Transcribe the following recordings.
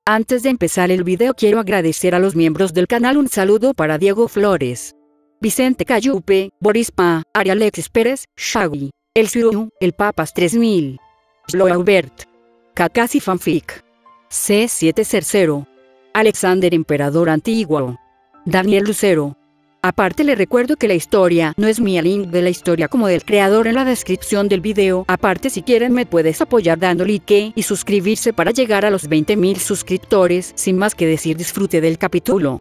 Antes de empezar el video quiero agradecer a los miembros del canal. Un saludo para Diego Flores, Vicente Cayupe, Boris Pa, Ari Alexis Pérez, Shaggy, El Ciru, El Papas 3000, Sloaubert, Kakasi Fanfic, C700, Alexander Emperador Antiguo, Daniel Lucero. Aparte le recuerdo que la historia no es mía, link de la historia como del creador en la descripción del video. Aparte, si quieren me puedes apoyar dando like y suscribirse para llegar a los 20.000 suscriptores. Sin más que decir, disfrute del capítulo.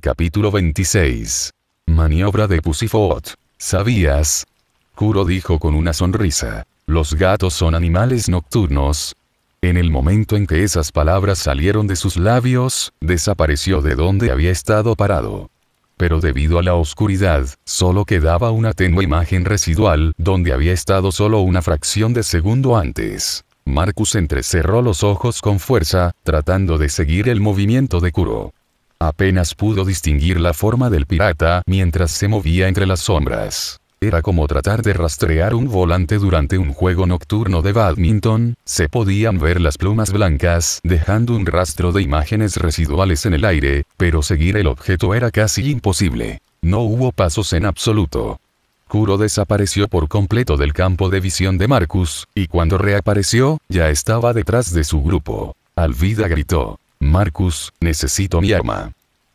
Capítulo 26. Maniobra de Pussyfoot. ¿Sabías? Kuro dijo con una sonrisa. Los gatos son animales nocturnos. En el momento en que esas palabras salieron de sus labios, desapareció de donde había estado parado. Pero debido a la oscuridad, solo quedaba una tenue imagen residual, donde había estado solo una fracción de segundo antes. Marcus entrecerró los ojos con fuerza, tratando de seguir el movimiento de Kuro. Apenas pudo distinguir la forma del pirata mientras se movía entre las sombras. Era como tratar de rastrear un volante durante un juego nocturno de bádminton. Se podían ver las plumas blancas, dejando un rastro de imágenes residuales en el aire, pero seguir el objeto era casi imposible. No hubo pasos en absoluto. Kuro desapareció por completo del campo de visión de Marcus, y cuando reapareció, ya estaba detrás de su grupo. Alvida gritó: «Marcus, necesito mi arma».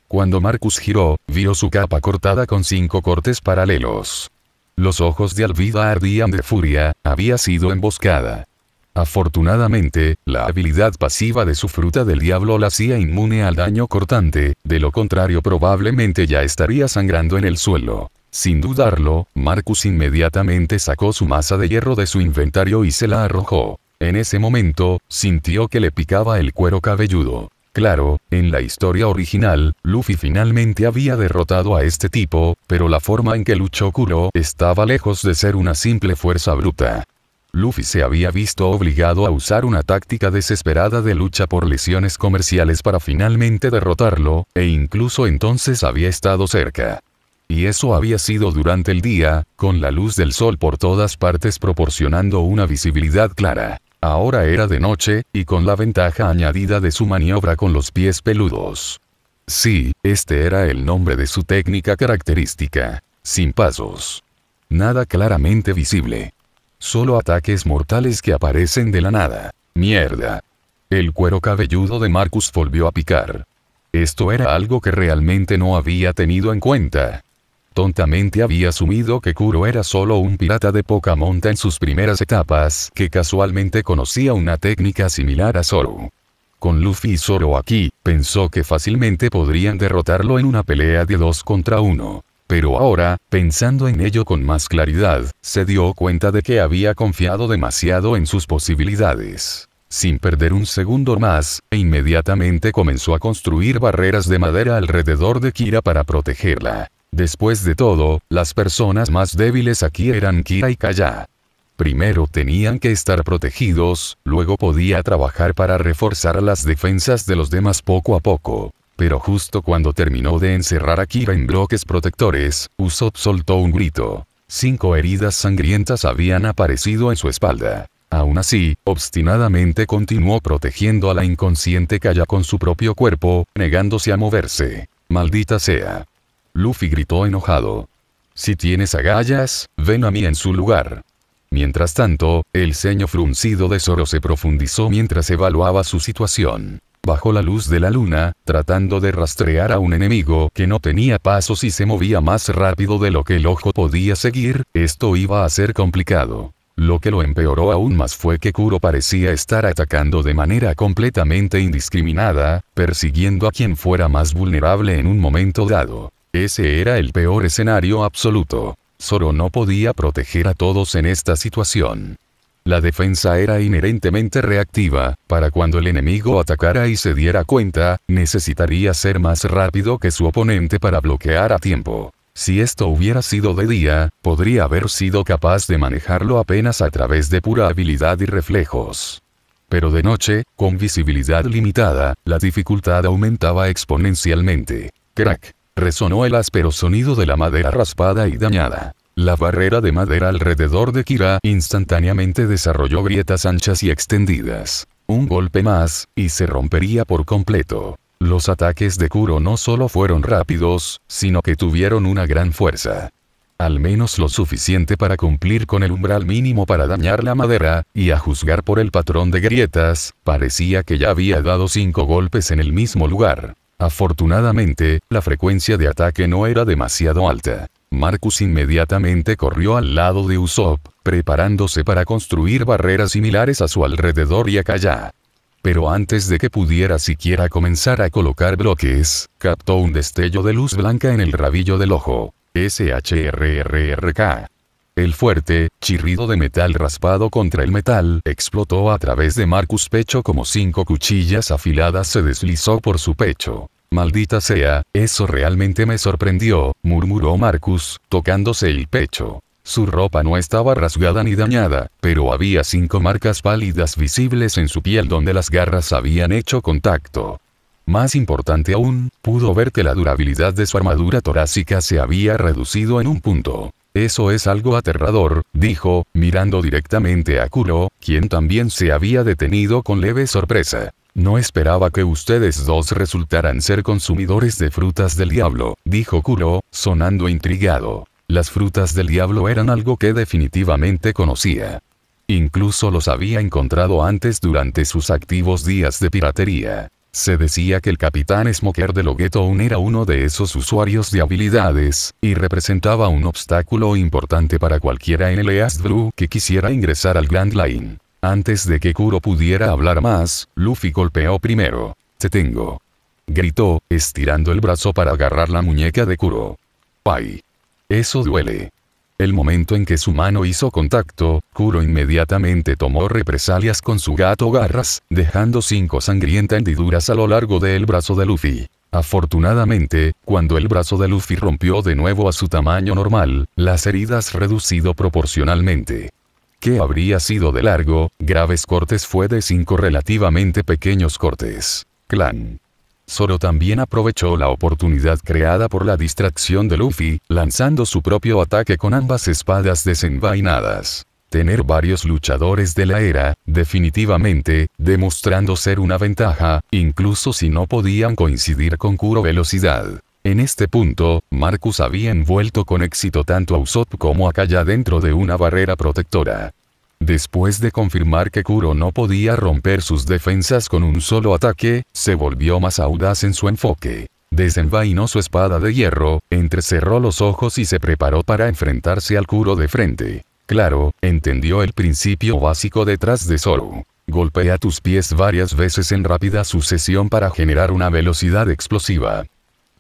Cuando Marcus giró, vio su capa cortada con 5 cortes paralelos. Los ojos de Alvida ardían de furia. Había sido emboscada. Afortunadamente, la habilidad pasiva de su fruta del diablo la hacía inmune al daño cortante, de lo contrario probablemente ya estaría sangrando en el suelo. Sin dudarlo, Marcus inmediatamente sacó su masa de hierro de su inventario y se la arrojó. En ese momento, sintió que le picaba el cuero cabelludo. Claro, en la historia original, Luffy finalmente había derrotado a este tipo, pero la forma en que luchó Kuro estaba lejos de ser una simple fuerza bruta. Luffy se había visto obligado a usar una táctica desesperada de lucha por lesiones comerciales para finalmente derrotarlo, e incluso entonces había estado cerca. Y eso había sido durante el día, con la luz del sol por todas partes proporcionando una visibilidad clara. Ahora era de noche, y con la ventaja añadida de su maniobra con los pies peludos. Sí, este era el nombre de su técnica característica. Sin pasos. Nada claramente visible. Solo ataques mortales que aparecen de la nada. Mierda. El cuero cabelludo de Marcus volvió a picar. Esto era algo que realmente no había tenido en cuenta. Tontamente había asumido que Kuro era solo un pirata de poca monta en sus primeras etapas, que casualmente conocía una técnica similar a Zoro. Con Luffy y Zoro aquí, pensó que fácilmente podrían derrotarlo en una pelea de 2 contra 1. Pero ahora, pensando en ello con más claridad, se dio cuenta de que había confiado demasiado en sus posibilidades. Sin perder un segundo más, inmediatamente comenzó a construir barreras de madera alrededor de Kira para protegerla. Después de todo, las personas más débiles aquí eran Kira y Kaya. Primero tenían que estar protegidos, luego podía trabajar para reforzar las defensas de los demás poco a poco. Pero justo cuando terminó de encerrar a Kira en bloques protectores, Usopp soltó un grito. 5 heridas sangrientas habían aparecido en su espalda. Aún así, obstinadamente continuó protegiendo a la inconsciente Kaya con su propio cuerpo, negándose a moverse. ¡Maldita sea! Luffy gritó enojado. «Si tienes agallas, ven a mí en su lugar». Mientras tanto, el ceño fruncido de Zoro se profundizó mientras evaluaba su situación. Bajo la luz de la luna, tratando de rastrear a un enemigo que no tenía pasos y se movía más rápido de lo que el ojo podía seguir, esto iba a ser complicado. Lo que lo empeoró aún más fue que Kuro parecía estar atacando de manera completamente indiscriminada, persiguiendo a quien fuera más vulnerable en un momento dado. Ese era el peor escenario absoluto. Zoro no podía proteger a todos en esta situación. La defensa era inherentemente reactiva. Para cuando el enemigo atacara y se diera cuenta, necesitaría ser más rápido que su oponente para bloquear a tiempo. Si esto hubiera sido de día, podría haber sido capaz de manejarlo apenas a través de pura habilidad y reflejos. Pero de noche, con visibilidad limitada, la dificultad aumentaba exponencialmente. Crack. Resonó el áspero sonido de la madera raspada y dañada. La barrera de madera alrededor de Kira instantáneamente desarrolló grietas anchas y extendidas. Un golpe más, y se rompería por completo. Los ataques de Kuro no solo fueron rápidos, sino que tuvieron una gran fuerza. Al menos lo suficiente para cumplir con el umbral mínimo para dañar la madera, y a juzgar por el patrón de grietas, parecía que ya había dado 5 golpes en el mismo lugar. Afortunadamente, la frecuencia de ataque no era demasiado alta. Marcus inmediatamente corrió al lado de Usopp, preparándose para construir barreras similares a su alrededor y acá. Pero antes de que pudiera siquiera comenzar a colocar bloques, captó un destello de luz blanca en el rabillo del ojo. SHRRRK. El fuerte chirrido de metal raspado contra el metal explotó a través de Marcus' pecho como 5 cuchillas afiladas se deslizó por su pecho. Maldita sea, eso realmente me sorprendió, murmuró Marcus, tocándose el pecho. Su ropa no estaba rasgada ni dañada, pero había 5 marcas pálidas visibles en su piel donde las garras habían hecho contacto. Más importante aún, pudo ver que la durabilidad de su armadura torácica se había reducido en un punto. Eso es algo aterrador, dijo, mirando directamente a Kuro, quien también se había detenido con leve sorpresa. No esperaba que ustedes dos resultaran ser consumidores de frutas del diablo, dijo Kuro, sonando intrigado. Las frutas del diablo eran algo que definitivamente conocía. Incluso los había encontrado antes durante sus activos días de piratería. Se decía que el capitán Smoker de Loguetown era uno de esos usuarios de habilidades, y representaba un obstáculo importante para cualquiera en el East Blue que quisiera ingresar al Grand Line. Antes de que Kuro pudiera hablar más, Luffy golpeó primero. «Te tengo», gritó, estirando el brazo para agarrar la muñeca de Kuro. «¡Ay! Eso duele». El momento en que su mano hizo contacto, Kuro inmediatamente tomó represalias con su gato garras, dejando 5 sangrientas hendiduras a lo largo del brazo de Luffy. Afortunadamente, cuando el brazo de Luffy rompió de nuevo a su tamaño normal, las heridas reducido proporcionalmente. ¿Qué habría sido de largo, graves cortes fue de 5 relativamente pequeños cortes. Clan. Zoro también aprovechó la oportunidad creada por la distracción de Luffy, lanzando su propio ataque con ambas espadas desenvainadas. Tener varios luchadores de la era, definitivamente, demostrando ser una ventaja, incluso si no podían coincidir con Kuro velocidad. En este punto, Marcus había envuelto con éxito tanto a Usopp como a Kaya dentro de una barrera protectora. Después de confirmar que Kuro no podía romper sus defensas con un solo ataque, se volvió más audaz en su enfoque. Desenvainó su espada de hierro, entrecerró los ojos y se preparó para enfrentarse al Kuro de frente. Claro, entendió el principio básico detrás de Zoro. Golpea tus pies varias veces en rápida sucesión para generar una velocidad explosiva.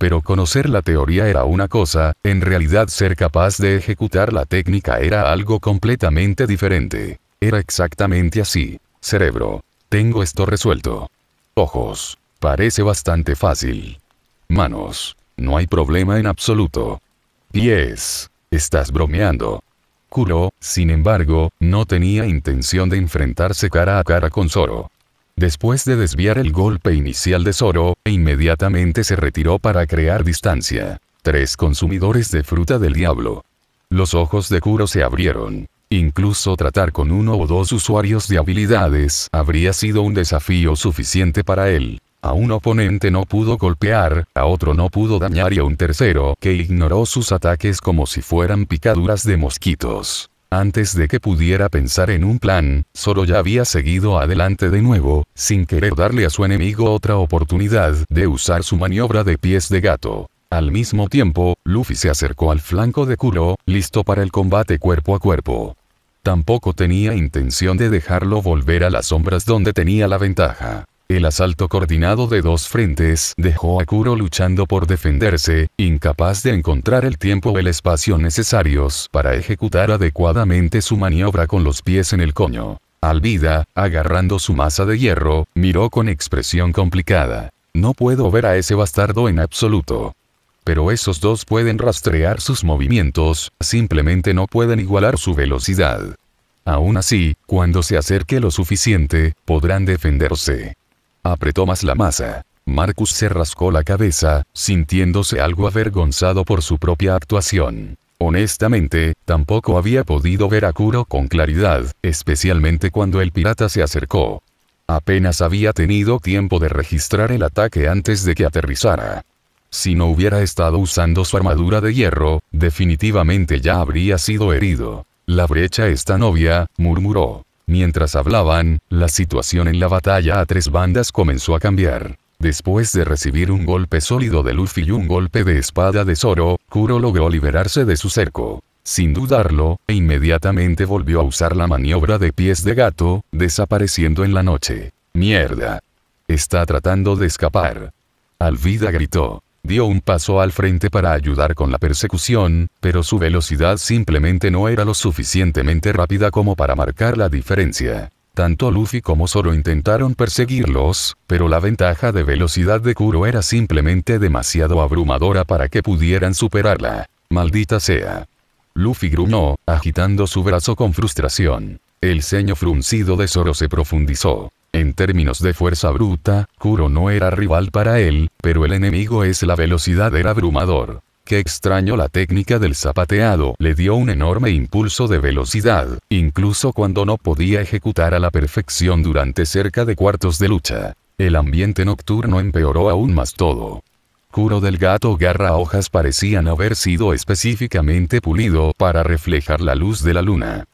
Pero conocer la teoría era una cosa, en realidad ser capaz de ejecutar la técnica era algo completamente diferente. Era exactamente así. Cerebro. Tengo esto resuelto. Ojos. Parece bastante fácil. Manos. No hay problema en absoluto. Pies. Estás bromeando. Kuro, sin embargo, no tenía intención de enfrentarse cara a cara con Zoro. Después de desviar el golpe inicial de Zoro, inmediatamente se retiró para crear distancia. 3 consumidores de fruta del diablo. Los ojos de Kuro se abrieron. Incluso tratar con 1 o 2 usuarios de habilidades habría sido un desafío suficiente para él. A un oponente no pudo golpear, a otro no pudo dañar y a un tercero que ignoró sus ataques como si fueran picaduras de mosquitos. Antes de que pudiera pensar en un plan, Zoro ya había seguido adelante de nuevo, sin querer darle a su enemigo otra oportunidad de usar su maniobra de pies de gato. Al mismo tiempo, Luffy se acercó al flanco de Kuro, listo para el combate cuerpo a cuerpo. Tampoco tenía intención de dejarlo volver a las sombras donde tenía la ventaja. El asalto coordinado de 2 frentes dejó a Kuro luchando por defenderse, incapaz de encontrar el tiempo o el espacio necesarios para ejecutar adecuadamente su maniobra con los pies en el coño. Alvida, agarrando su masa de hierro, miró con expresión complicada. No puedo ver a ese bastardo en absoluto. Pero esos dos pueden rastrear sus movimientos, simplemente no pueden igualar su velocidad. Aún así, cuando se acerque lo suficiente, podrán defenderse. Apretó más la masa. Marcus se rascó la cabeza, sintiéndose algo avergonzado por su propia actuación. Honestamente, tampoco había podido ver a Kuro con claridad, especialmente cuando el pirata se acercó. Apenas había tenido tiempo de registrar el ataque antes de que aterrizara. Si no hubiera estado usando su armadura de hierro, definitivamente ya habría sido herido. La brecha está novia, murmuró. Mientras hablaban, la situación en la batalla a tres bandas comenzó a cambiar. Después de recibir un golpe sólido de Luffy y un golpe de espada de Zoro, Kuro logró liberarse de su cerco. Sin dudarlo, inmediatamente volvió a usar la maniobra de pies de gato, desapareciendo en la noche. ¡Mierda! Está tratando de escapar. Alvida gritó. Dio un paso al frente para ayudar con la persecución, pero su velocidad simplemente no era lo suficientemente rápida como para marcar la diferencia. Tanto Luffy como Zoro intentaron perseguirlos, pero la ventaja de velocidad de Kuro era simplemente demasiado abrumadora para que pudieran superarla. ¡Maldita sea! Luffy gruñó, agitando su brazo con frustración. El ceño fruncido de Zoro se profundizó. En términos de fuerza bruta, Kuro no era rival para él, pero el enemigo es la velocidad era abrumador. Qué extraño, la técnica del zapateado le dio un enorme impulso de velocidad, incluso cuando no podía ejecutar a la perfección durante cerca de cuartos de lucha. El ambiente nocturno empeoró aún más todo. Kuro del gato garra hojas parecían haber sido específicamente pulido para reflejar la luz de la luna.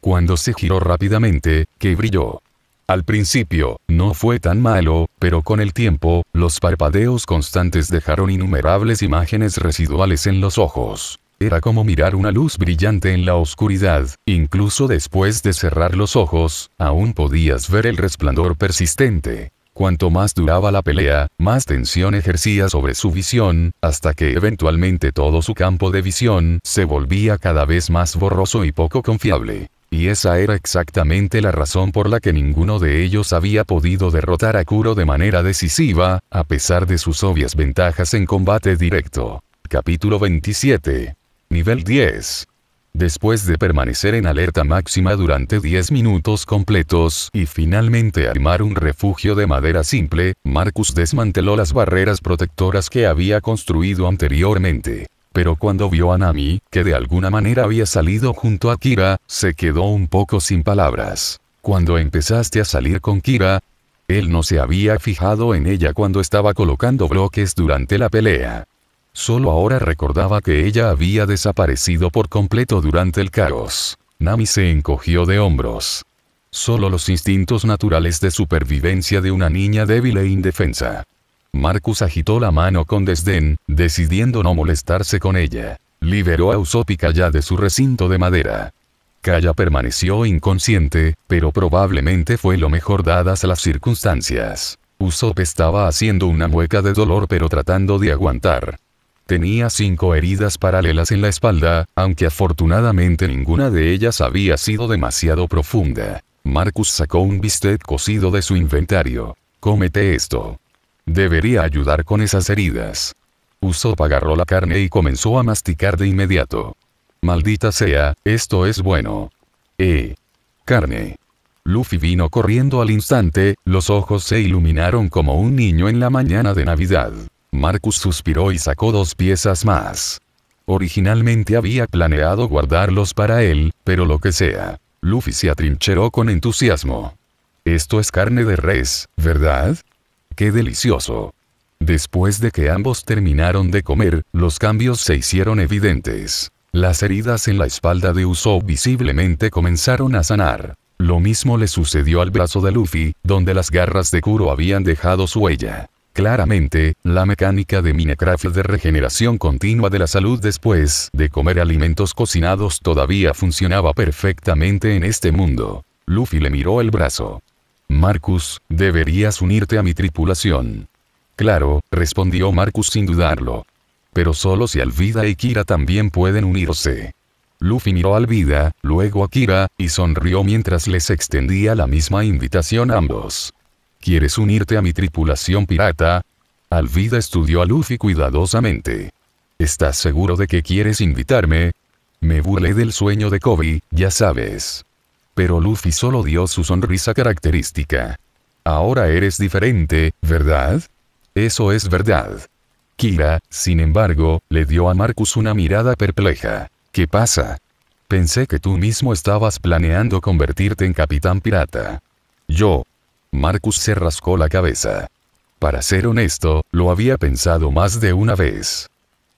Cuando se giró rápidamente, que brilló. Al principio, no fue tan malo, pero con el tiempo, los parpadeos constantes dejaron innumerables imágenes residuales en los ojos. Era como mirar una luz brillante en la oscuridad, incluso después de cerrar los ojos, aún podías ver el resplandor persistente. Cuanto más duraba la pelea, más tensión ejercía sobre su visión, hasta que eventualmente todo su campo de visión se volvía cada vez más borroso y poco confiable. Y esa era exactamente la razón por la que ninguno de ellos había podido derrotar a Kuro de manera decisiva, a pesar de sus obvias ventajas en combate directo. Capítulo 27. Nivel 10. Después de permanecer en alerta máxima durante 10 minutos completos y finalmente armar un refugio de madera simple, Marcus desmanteló las barreras protectoras que había construido anteriormente. Pero cuando vio a Nami, que de alguna manera había salido junto a Kira, se quedó un poco sin palabras. Cuando empezaste a salir con Kira, él no se había fijado en ella cuando estaba colocando bloques durante la pelea. Solo ahora recordaba que ella había desaparecido por completo durante el caos. Nami se encogió de hombros. Solo los instintos naturales de supervivencia de una niña débil e indefensa. Marcus agitó la mano con desdén, decidiendo no molestarse con ella. Liberó a Usopp y Kaya de su recinto de madera. Kaya permaneció inconsciente, pero probablemente fue lo mejor dadas las circunstancias. Usopp estaba haciendo una mueca de dolor pero tratando de aguantar. Tenía 5 heridas paralelas en la espalda, aunque afortunadamente ninguna de ellas había sido demasiado profunda. Marcus sacó un bistec cocido de su inventario. «Cómete esto. Debería ayudar con esas heridas». Usopp agarró la carne y comenzó a masticar de inmediato. «Maldita sea, esto es bueno». Carne. Luffy vino corriendo al instante, los ojos se iluminaron como un niño en la mañana de Navidad. Marcus suspiró y sacó 2 piezas más. Originalmente había planeado guardarlos para él, pero lo que sea. Luffy se atrincheró con entusiasmo. «Esto es carne de res, ¿verdad? ¡Qué delicioso!». Después de que ambos terminaron de comer, los cambios se hicieron evidentes. Las heridas en la espalda de Usopp visiblemente comenzaron a sanar. Lo mismo le sucedió al brazo de Luffy, donde las garras de Kuro habían dejado su huella. Claramente, la mecánica de Minecraft de regeneración continua de la salud después de comer alimentos cocinados todavía funcionaba perfectamente en este mundo. Luffy le miró el brazo. «Marcus, deberías unirte a mi tripulación». «Claro», respondió Marcus sin dudarlo. «Pero solo si Alvida y Kira también pueden unirse». Luffy miró a Alvida, luego a Kira, y sonrió mientras les extendía la misma invitación a ambos. «¿Quieres unirte a mi tripulación pirata?» Alvida estudió a Luffy cuidadosamente. «¿Estás seguro de que quieres invitarme?» «Me burlé del sueño de Kobe, ya sabes». Pero Luffy solo dio su sonrisa característica. «Ahora eres diferente, ¿verdad?» «Eso es verdad». Kira, sin embargo, le dio a Marcus una mirada perpleja. «¿Qué pasa?» «Pensé que tú mismo estabas planeando convertirte en capitán pirata». «¿Yo?» Marcus se rascó la cabeza. Para ser honesto, lo había pensado más de una vez.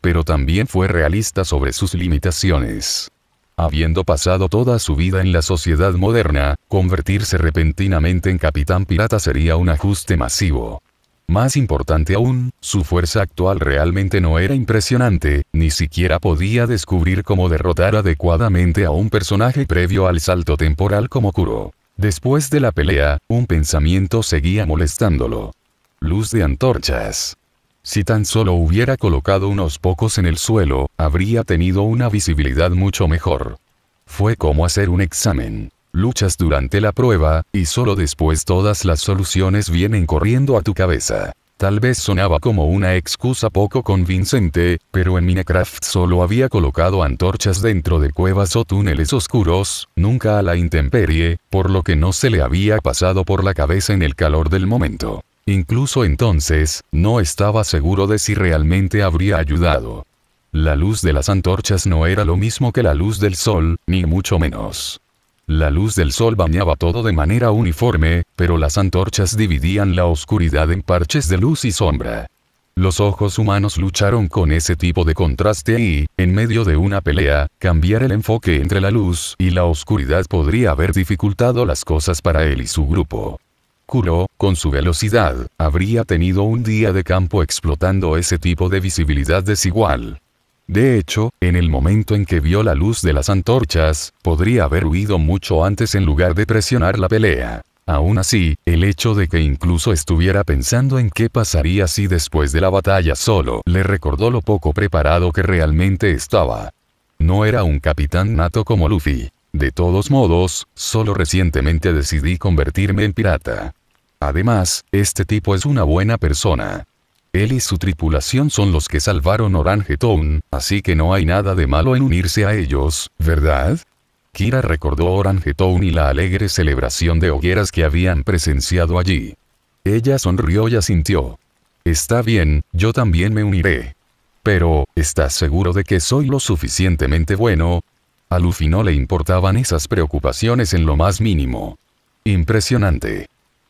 Pero también fue realista sobre sus limitaciones. Habiendo pasado toda su vida en la sociedad moderna, convertirse repentinamente en capitán pirata sería un ajuste masivo. Más importante aún, su fuerza actual realmente no era impresionante, ni siquiera podía descubrir cómo derrotar adecuadamente a un personaje previo al salto temporal como Kuro. Después de la pelea, un pensamiento seguía molestándolo. Luz de antorchas. Si tan solo hubiera colocado unos pocos en el suelo, habría tenido una visibilidad mucho mejor. Fue como hacer un examen. Luchas durante la prueba, y solo después todas las soluciones vienen corriendo a tu cabeza. Tal vez sonaba como una excusa poco convincente, pero en Minecraft solo había colocado antorchas dentro de cuevas o túneles oscuros, nunca a la intemperie, por lo que no se le había pasado por la cabeza en el calor del momento. Incluso entonces, no estaba seguro de si realmente habría ayudado. La luz de las antorchas no era lo mismo que la luz del sol, ni mucho menos. La luz del sol bañaba todo de manera uniforme, pero las antorchas dividían la oscuridad en parches de luz y sombra. Los ojos humanos lucharon con ese tipo de contraste y, en medio de una pelea, cambiar el enfoque entre la luz y la oscuridad podría haber dificultado las cosas para él y su grupo. Kuro, con su velocidad, habría tenido un día de campo explotando ese tipo de visibilidad desigual. De hecho, en el momento en que vio la luz de las antorchas, podría haber huido mucho antes en lugar de presionar la pelea. Aún así, el hecho de que incluso estuviera pensando en qué pasaría si después de la batalla solo le recordó lo poco preparado que realmente estaba. No era un capitán nato como Luffy. De todos modos, solo recientemente decidí convertirme en pirata. Además, este tipo es una buena persona. Él y su tripulación son los que salvaron Orange Town, así que no hay nada de malo en unirse a ellos, ¿verdad? Kira recordó Orange Town y la alegre celebración de hogueras que habían presenciado allí. Ella sonrió y asintió. Está bien, yo también me uniré. Pero, ¿estás seguro de que soy lo suficientemente bueno? A Luffy no le importaban esas preocupaciones en lo más mínimo. Impresionante.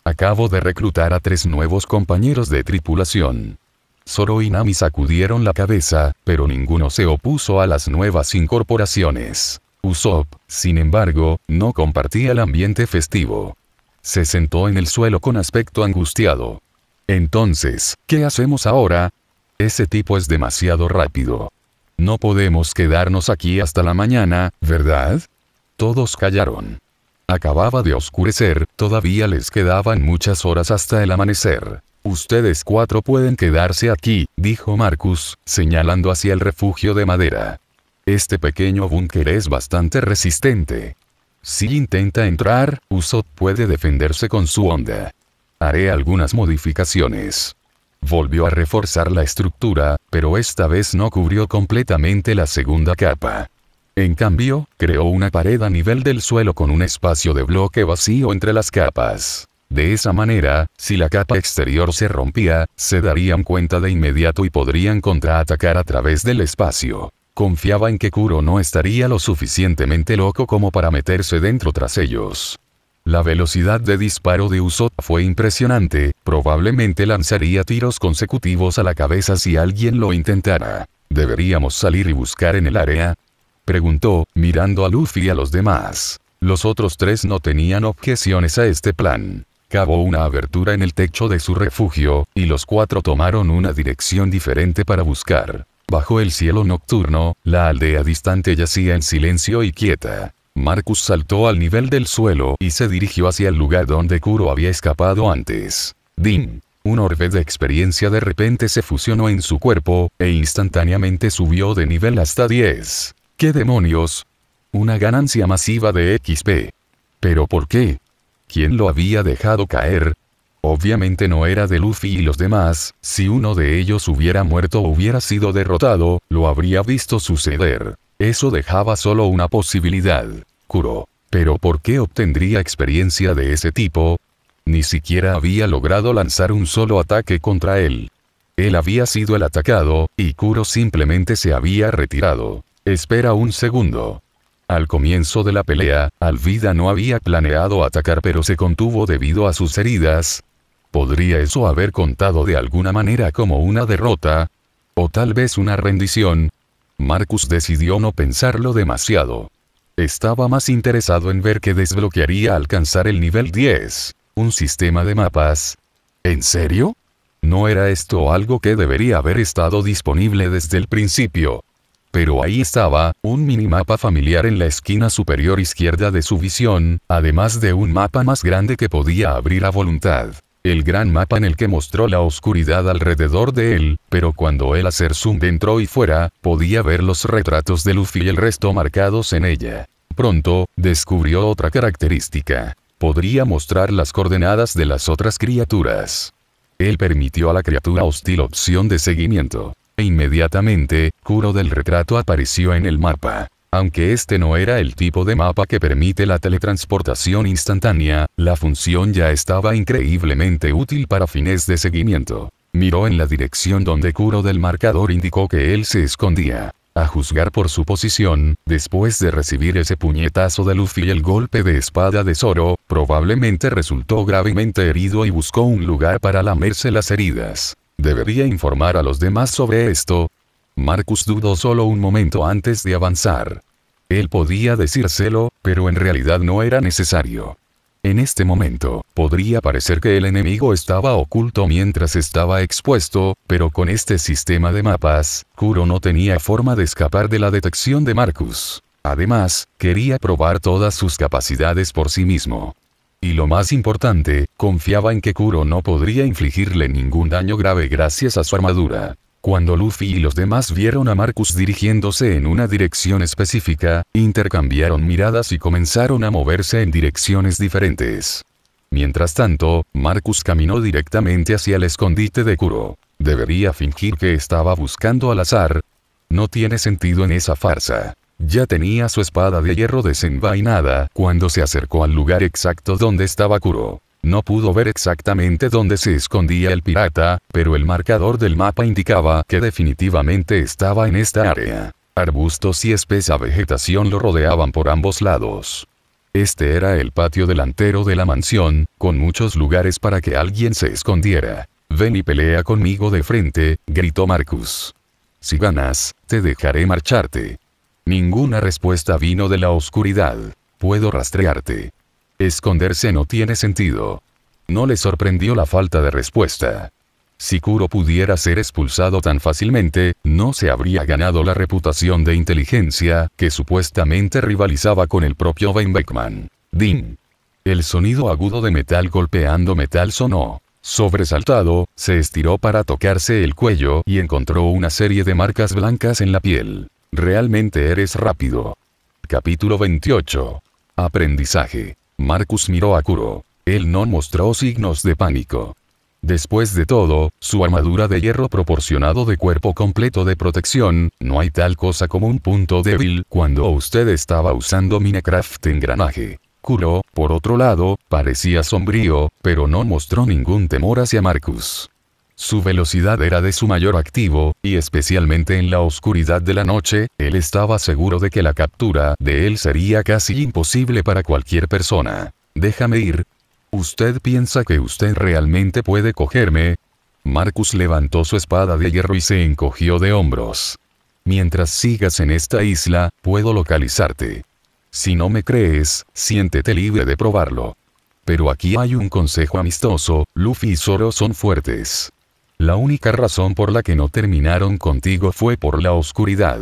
Acabo de reclutar a 3 nuevos compañeros de tripulación. Zoro y Nami sacudieron la cabeza, pero ninguno se opuso a las nuevas incorporaciones. Usopp, sin embargo, no compartía el ambiente festivo. Se sentó en el suelo con aspecto angustiado. Entonces, ¿qué hacemos ahora? Ese tipo es demasiado rápido. No podemos quedarnos aquí hasta la mañana, ¿verdad? Todos callaron. Acababa de oscurecer, todavía les quedaban muchas horas hasta el amanecer. Ustedes 4 pueden quedarse aquí, dijo Marcus, señalando hacia el refugio de madera. Este pequeño búnker es bastante resistente. Si intenta entrar, Usopp puede defenderse con su onda. Haré algunas modificaciones. Volvió a reforzar la estructura, pero esta vez no cubrió completamente la segunda capa. En cambio, creó una pared a nivel del suelo con un espacio de bloque vacío entre las capas. De esa manera, si la capa exterior se rompía, se darían cuenta de inmediato y podrían contraatacar a través del espacio. Confiaba en que Kuro no estaría lo suficientemente loco como para meterse dentro tras ellos. La velocidad de disparo de Usopp fue impresionante, probablemente lanzaría tiros consecutivos a la cabeza si alguien lo intentara. ¿Deberíamos salir y buscar en el área?, preguntó, mirando a Luffy y a los demás. Los otros 3 no tenían objeciones a este plan. Cavó una abertura en el techo de su refugio, y los 4 tomaron una dirección diferente para buscar. Bajo el cielo nocturno, la aldea distante yacía en silencio y quieta. Marcus saltó al nivel del suelo y se dirigió hacia el lugar donde Kuro había escapado antes. ¡Dim! Un orbe de experiencia de repente se fusionó en su cuerpo, e instantáneamente subió de nivel hasta 10. ¿Qué demonios? Una ganancia masiva de XP. ¿Pero por qué? ¿Quién lo había dejado caer? Obviamente no era de Luffy y los demás. Si uno de ellos hubiera muerto o hubiera sido derrotado, lo habría visto suceder. Eso dejaba solo una posibilidad. Kuro. ¿Pero por qué obtendría experiencia de ese tipo? Ni siquiera había logrado lanzar un solo ataque contra él. Él había sido el atacado, y Kuro simplemente se había retirado. Espera un segundo. Al comienzo de la pelea, Alvida no había planeado atacar pero se contuvo debido a sus heridas. ¿Podría eso haber contado de alguna manera como una derrota? ¿O tal vez una rendición? Marcus decidió no pensarlo demasiado. Estaba más interesado en ver qué desbloquearía alcanzar el nivel 10. ¿Un sistema de mapas? ¿En serio? ¿No era esto algo que debería haber estado disponible desde el principio? Pero ahí estaba, un minimapa familiar en la esquina superior izquierda de su visión, además de un mapa más grande que podía abrir a voluntad. El gran mapa en el que mostró la oscuridad alrededor de él, pero cuando él hacer zoom dentro y fuera, podía ver los retratos de Luffy y el resto marcados en ella. Pronto, descubrió otra característica. Podría mostrar las coordenadas de las otras criaturas. Él permitió a la criatura hostil opción de seguimiento. E inmediatamente, Kuro del retrato apareció en el mapa. Aunque este no era el tipo de mapa que permite la teletransportación instantánea, la función ya estaba increíblemente útil para fines de seguimiento. Miró en la dirección donde Kuro del marcador indicó que él se escondía. A juzgar por su posición, después de recibir ese puñetazo de Luffy y el golpe de espada de Zoro, probablemente resultó gravemente herido y buscó un lugar para lamerse las heridas. ¿Debería informar a los demás sobre esto? Marcus dudó solo un momento antes de avanzar. Él podía decírselo, pero en realidad no era necesario. En este momento, podría parecer que el enemigo estaba oculto mientras estaba expuesto, pero con este sistema de mapas, Kuro no tenía forma de escapar de la detección de Marcus. Además, quería probar todas sus capacidades por sí mismo. Y lo más importante, confiaba en que Kuro no podría infligirle ningún daño grave gracias a su armadura. Cuando Luffy y los demás vieron a Marcus dirigiéndose en una dirección específica, intercambiaron miradas y comenzaron a moverse en direcciones diferentes. Mientras tanto, Marcus caminó directamente hacia el escondite de Kuro. ¿Debería fingir que estaba buscando al azar? No tiene sentido en esa farsa. Ya tenía su espada de hierro desenvainada cuando se acercó al lugar exacto donde estaba Kuro. No pudo ver exactamente dónde se escondía el pirata, pero el marcador del mapa indicaba que definitivamente estaba en esta área. Arbustos y espesa vegetación lo rodeaban por ambos lados. Este era el patio delantero de la mansión, con muchos lugares para que alguien se escondiera. «Ven y pelea conmigo de frente», gritó Marcus. «Si ganas, te dejaré marcharte». Ninguna respuesta vino de la oscuridad. «Puedo rastrearte». Esconderse no tiene sentido. No le sorprendió la falta de respuesta. Si Kuro pudiera ser expulsado tan fácilmente, no se habría ganado la reputación de inteligencia, que supuestamente rivalizaba con el propio Ben Beckman. ¡Din! El sonido agudo de metal golpeando metal sonó. Sobresaltado, se estiró para tocarse el cuello y encontró una serie de marcas blancas en la piel. Realmente eres rápido. Capítulo 28. Aprendizaje. Marcus miró a Kuro. Él no mostró signos de pánico. Después de todo, su armadura de hierro proporcionado de cuerpo completo de protección, no hay tal cosa como un punto débil cuando usted estaba usando Minecraft engranaje. Kuro, por otro lado, parecía sombrío, pero no mostró ningún temor hacia Marcus. Su velocidad era de su mayor activo, y especialmente en la oscuridad de la noche, él estaba seguro de que la captura de él sería casi imposible para cualquier persona. «Déjame ir». «¿Usted piensa que usted realmente puede cogerme?» Marcus levantó su espada de hierro y se encogió de hombros. «Mientras sigas en esta isla, puedo localizarte. Si no me crees, siéntete libre de probarlo. Pero aquí hay un consejo amistoso, Luffy y Zoro son fuertes. La única razón por la que no terminaron contigo fue por la oscuridad.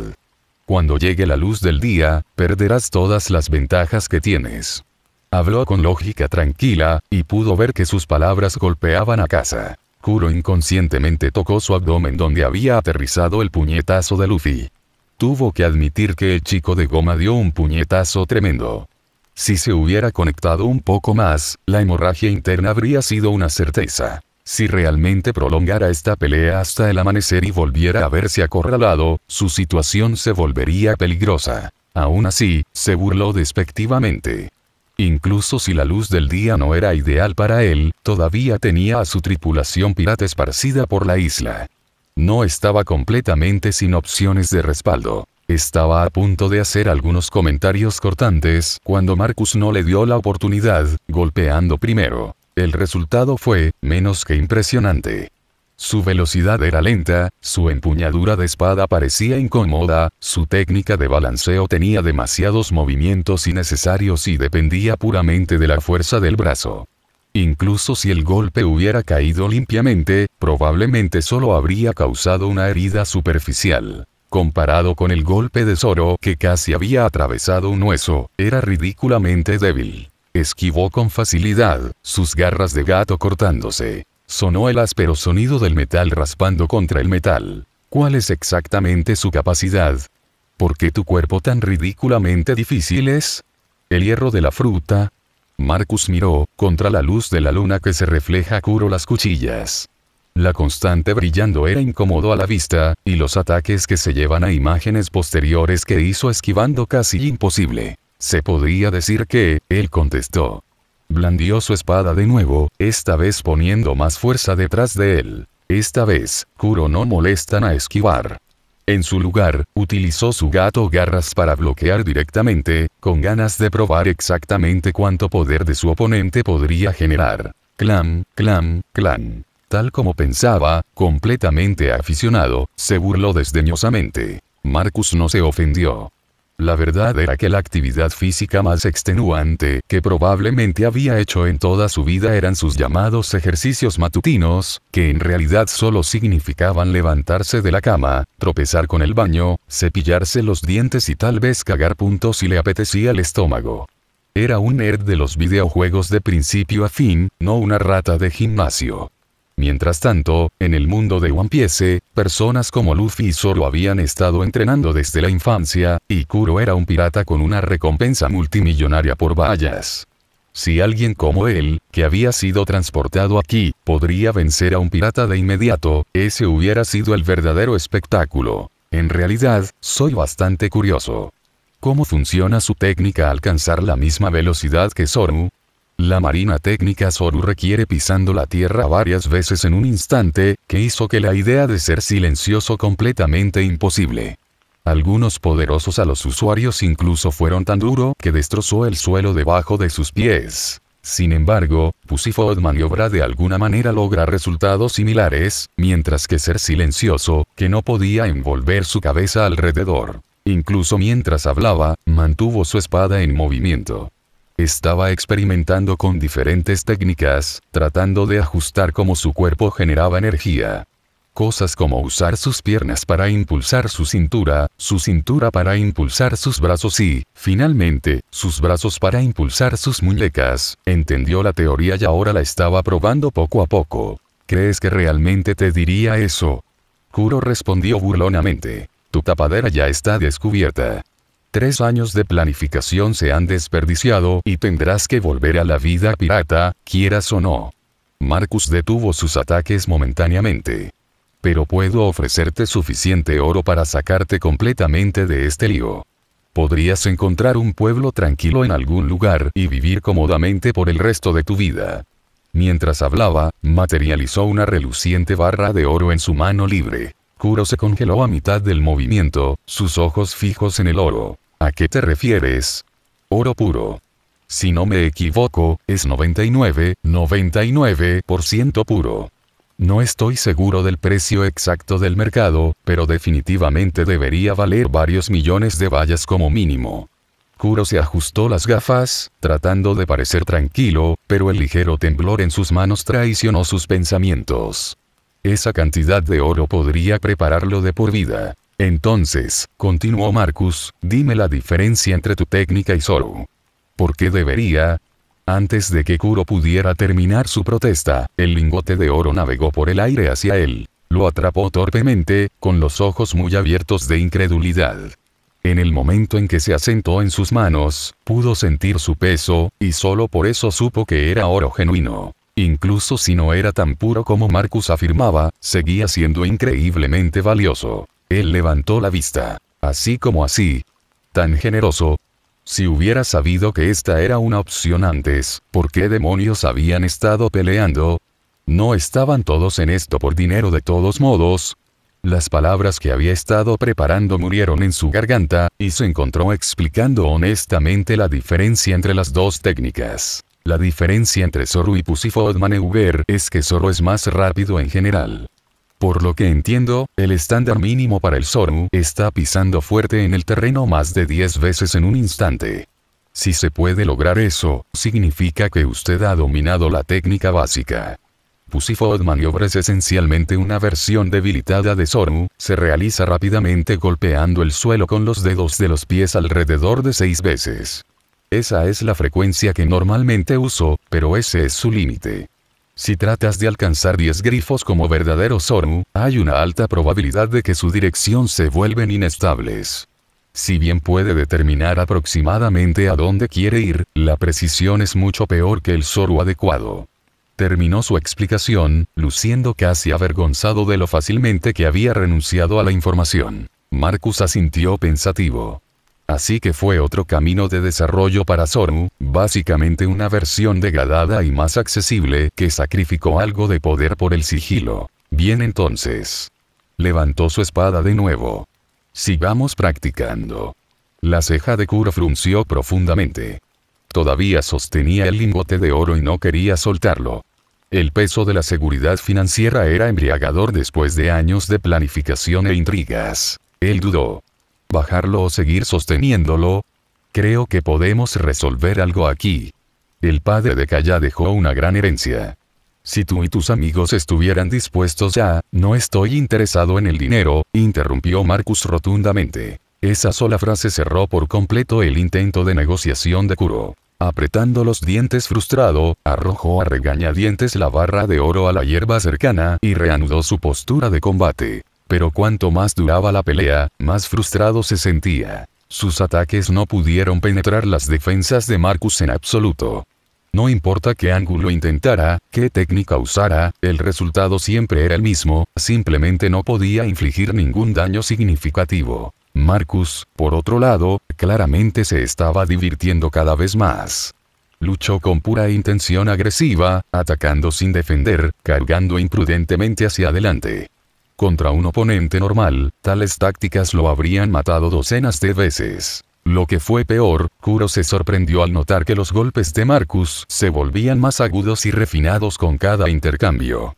Cuando llegue la luz del día, perderás todas las ventajas que tienes». Habló con lógica tranquila, y pudo ver que sus palabras golpeaban a casa. Kuro inconscientemente tocó su abdomen donde había aterrizado el puñetazo de Luffy. Tuvo que admitir que el chico de goma dio un puñetazo tremendo. Si se hubiera conectado un poco más, la hemorragia interna habría sido una certeza. Si realmente prolongara esta pelea hasta el amanecer y volviera a verse acorralado, su situación se volvería peligrosa. Aún así, se burló despectivamente. Incluso si la luz del día no era ideal para él, todavía tenía a su tripulación pirata esparcida por la isla. No estaba completamente sin opciones de respaldo. Estaba a punto de hacer algunos comentarios cortantes cuando Marcus no le dio la oportunidad, golpeando primero. El resultado fue, menos que impresionante. Su velocidad era lenta, su empuñadura de espada parecía incómoda, su técnica de balanceo tenía demasiados movimientos innecesarios y dependía puramente de la fuerza del brazo. Incluso si el golpe hubiera caído limpiamente, probablemente solo habría causado una herida superficial. Comparado con el golpe de Zoro que casi había atravesado un hueso, era ridículamente débil. Esquivó con facilidad, sus garras de gato cortándose. Sonó el áspero sonido del metal raspando contra el metal. ¿Cuál es exactamente su capacidad? ¿Por qué tu cuerpo tan ridículamente difícil es? ¿El hierro de la fruta? Marcus miró, contra la luz de la luna que se refleja Kuro las cuchillas. La constante brillando era incómodo a la vista, y los ataques que se llevan a imágenes posteriores que hizo esquivando casi imposible. Se podría decir que, él contestó. Blandió su espada de nuevo, esta vez poniendo más fuerza detrás de él. Esta vez, Kuro no molestan a esquivar. En su lugar, utilizó su gato garras para bloquear directamente, con ganas de probar exactamente cuánto poder de su oponente podría generar. Clam, clam, clam. Tal como pensaba, completamente aficionado, se burló desdeñosamente. Marcus no se ofendió. La verdad era que la actividad física más extenuante que probablemente había hecho en toda su vida eran sus llamados ejercicios matutinos, que en realidad solo significaban levantarse de la cama, tropezar con el baño, cepillarse los dientes y tal vez cagar puntos si le apetecía el estómago. Era un nerd de los videojuegos de principio a fin, no una rata de gimnasio. Mientras tanto, en el mundo de One Piece, personas como Luffy y Zoro habían estado entrenando desde la infancia, y Kuro era un pirata con una recompensa multimillonaria por batallas. Si alguien como él, que había sido transportado aquí, podría vencer a un pirata de inmediato, ese hubiera sido el verdadero espectáculo. En realidad, soy bastante curioso. ¿Cómo funciona su técnica al alcanzar la misma velocidad que Zoro? La marina técnica Zoro requiere pisando la tierra varias veces en un instante, que hizo que la idea de ser silencioso completamente imposible. Algunos poderosos a los usuarios incluso fueron tan duro que destrozó el suelo debajo de sus pies. Sin embargo, Pussyfoot maniobra de alguna manera logra resultados similares, mientras que ser silencioso, que no podía envolver su cabeza alrededor. Incluso mientras hablaba, mantuvo su espada en movimiento. Estaba experimentando con diferentes técnicas, tratando de ajustar cómo su cuerpo generaba energía. Cosas como usar sus piernas para impulsar su cintura para impulsar sus brazos y, finalmente, sus brazos para impulsar sus muñecas. Entendió la teoría y ahora la estaba probando poco a poco. ¿Crees que realmente te diría eso? Kuro respondió burlonamente. Tu tapadera ya está descubierta. 3 años de planificación se han desperdiciado y tendrás que volver a la vida pirata, quieras o no. Marcus detuvo sus ataques momentáneamente. Pero puedo ofrecerte suficiente oro para sacarte completamente de este lío. Podrías encontrar un pueblo tranquilo en algún lugar y vivir cómodamente por el resto de tu vida. Mientras hablaba, materializó una reluciente barra de oro en su mano libre. Kuro se congeló a mitad del movimiento, sus ojos fijos en el oro. ¿A qué te refieres? Oro puro. Si no me equivoco, es 99% puro. No estoy seguro del precio exacto del mercado, pero definitivamente debería valer varios millones de bayas como mínimo. Kuro se ajustó las gafas, tratando de parecer tranquilo, pero el ligero temblor en sus manos traicionó sus pensamientos. Esa cantidad de oro podría prepararlo de por vida. Entonces, continuó Marcus, dime la diferencia entre tu técnica y Zoro. ¿Por qué debería? Antes de que Kuro pudiera terminar su protesta, el lingote de oro navegó por el aire hacia él. Lo atrapó torpemente, con los ojos muy abiertos de incredulidad. En el momento en que se asentó en sus manos, pudo sentir su peso, y solo por eso supo que era oro genuino. Incluso si no era tan puro como Marcus afirmaba, seguía siendo increíblemente valioso. Él levantó la vista. Así como así. Tan generoso. Si hubiera sabido que esta era una opción antes, ¿por qué demonios habían estado peleando? ¿No estaban todos en esto por dinero de todos modos? Las palabras que había estado preparando murieron en su garganta, y se encontró explicando honestamente la diferencia entre las dos técnicas. La diferencia entre Zoro y Pussyfoot Maneuver es que Zoro es más rápido en general. Por lo que entiendo, el estándar mínimo para el Zoro está pisando fuerte en el terreno más de 10 veces en un instante. Si se puede lograr eso, significa que usted ha dominado la técnica básica. Pussyfoot Maneuver es esencialmente una versión debilitada de Zoro, se realiza rápidamente golpeando el suelo con los dedos de los pies alrededor de 6 veces. Esa es la frecuencia que normalmente uso, pero ese es su límite. Si tratas de alcanzar 10 grifos como verdadero Zoro, hay una alta probabilidad de que su dirección se vuelven inestables. Si bien puede determinar aproximadamente a dónde quiere ir, la precisión es mucho peor que el Zoro adecuado. Terminó su explicación, luciendo casi avergonzado de lo fácilmente que había renunciado a la información. Marcus asintió pensativo. Así que fue otro camino de desarrollo para Zoro, básicamente una versión degradada y más accesible que sacrificó algo de poder por el sigilo. Bien entonces. Levantó su espada de nuevo. Sigamos practicando. La ceja de Kuro frunció profundamente. Todavía sostenía el lingote de oro y no quería soltarlo. El peso de la seguridad financiera era embriagador después de años de planificación e intrigas. Él dudó. ¿Bajarlo o seguir sosteniéndolo? Creo que podemos resolver algo aquí. El padre de Kaya dejó una gran herencia. Si tú y tus amigos estuvieran dispuestos ya, no estoy interesado en el dinero, interrumpió Marcus rotundamente. Esa sola frase cerró por completo el intento de negociación de Kuro. Apretando los dientes frustrado, arrojó a regañadientes la barra de oro a la hierba cercana y reanudó su postura de combate. Pero cuanto más duraba la pelea, más frustrado se sentía. Sus ataques no pudieron penetrar las defensas de Marcus en absoluto. No importa qué ángulo intentara, qué técnica usara, el resultado siempre era el mismo, simplemente no podía infligir ningún daño significativo. Marcus, por otro lado, claramente se estaba divirtiendo cada vez más. Luchó con pura intención agresiva, atacando sin defender, cargando imprudentemente hacia adelante. Contra un oponente normal, tales tácticas lo habrían matado docenas de veces. Lo que fue peor, Kuro se sorprendió al notar que los golpes de Marcus se volvían más agudos y refinados con cada intercambio.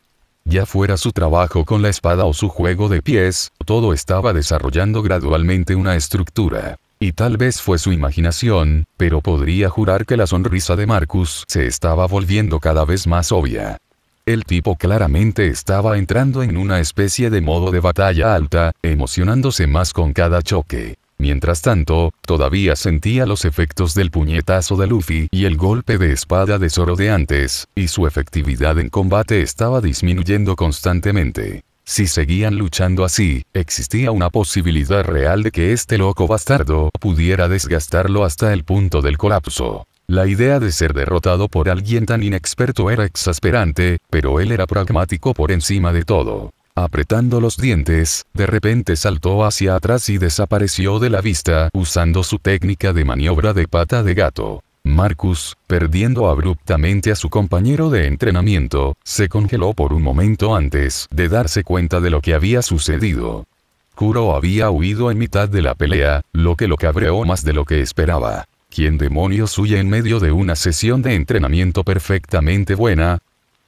Ya fuera su trabajo con la espada o su juego de pies, todo estaba desarrollando gradualmente una estructura. Y tal vez fue su imaginación, pero podría jurar que la sonrisa de Marcus se estaba volviendo cada vez más obvia. El tipo claramente estaba entrando en una especie de modo de batalla alta, emocionándose más con cada choque. Mientras tanto, todavía sentía los efectos del puñetazo de Luffy y el golpe de espada de Zoro de antes, y su efectividad en combate estaba disminuyendo constantemente. Si seguían luchando así, existía una posibilidad real de que este loco bastardo pudiera desgastarlo hasta el punto del colapso. La idea de ser derrotado por alguien tan inexperto era exasperante, pero él era pragmático por encima de todo. Apretando los dientes, de repente saltó hacia atrás y desapareció de la vista usando su técnica de maniobra de pata de gato. Marcus, perdiendo abruptamente a su compañero de entrenamiento, se congeló por un momento antes de darse cuenta de lo que había sucedido. Kuro había huido en mitad de la pelea, lo que lo cabreó más de lo que esperaba. ¿Quién demonios huye en medio de una sesión de entrenamiento perfectamente buena?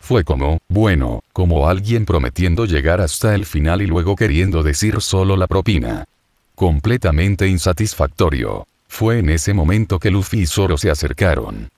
Fue como alguien prometiendo llegar hasta el final y luego queriendo decir solo la propina. Completamente insatisfactorio. Fue en ese momento que Luffy y Zoro se acercaron.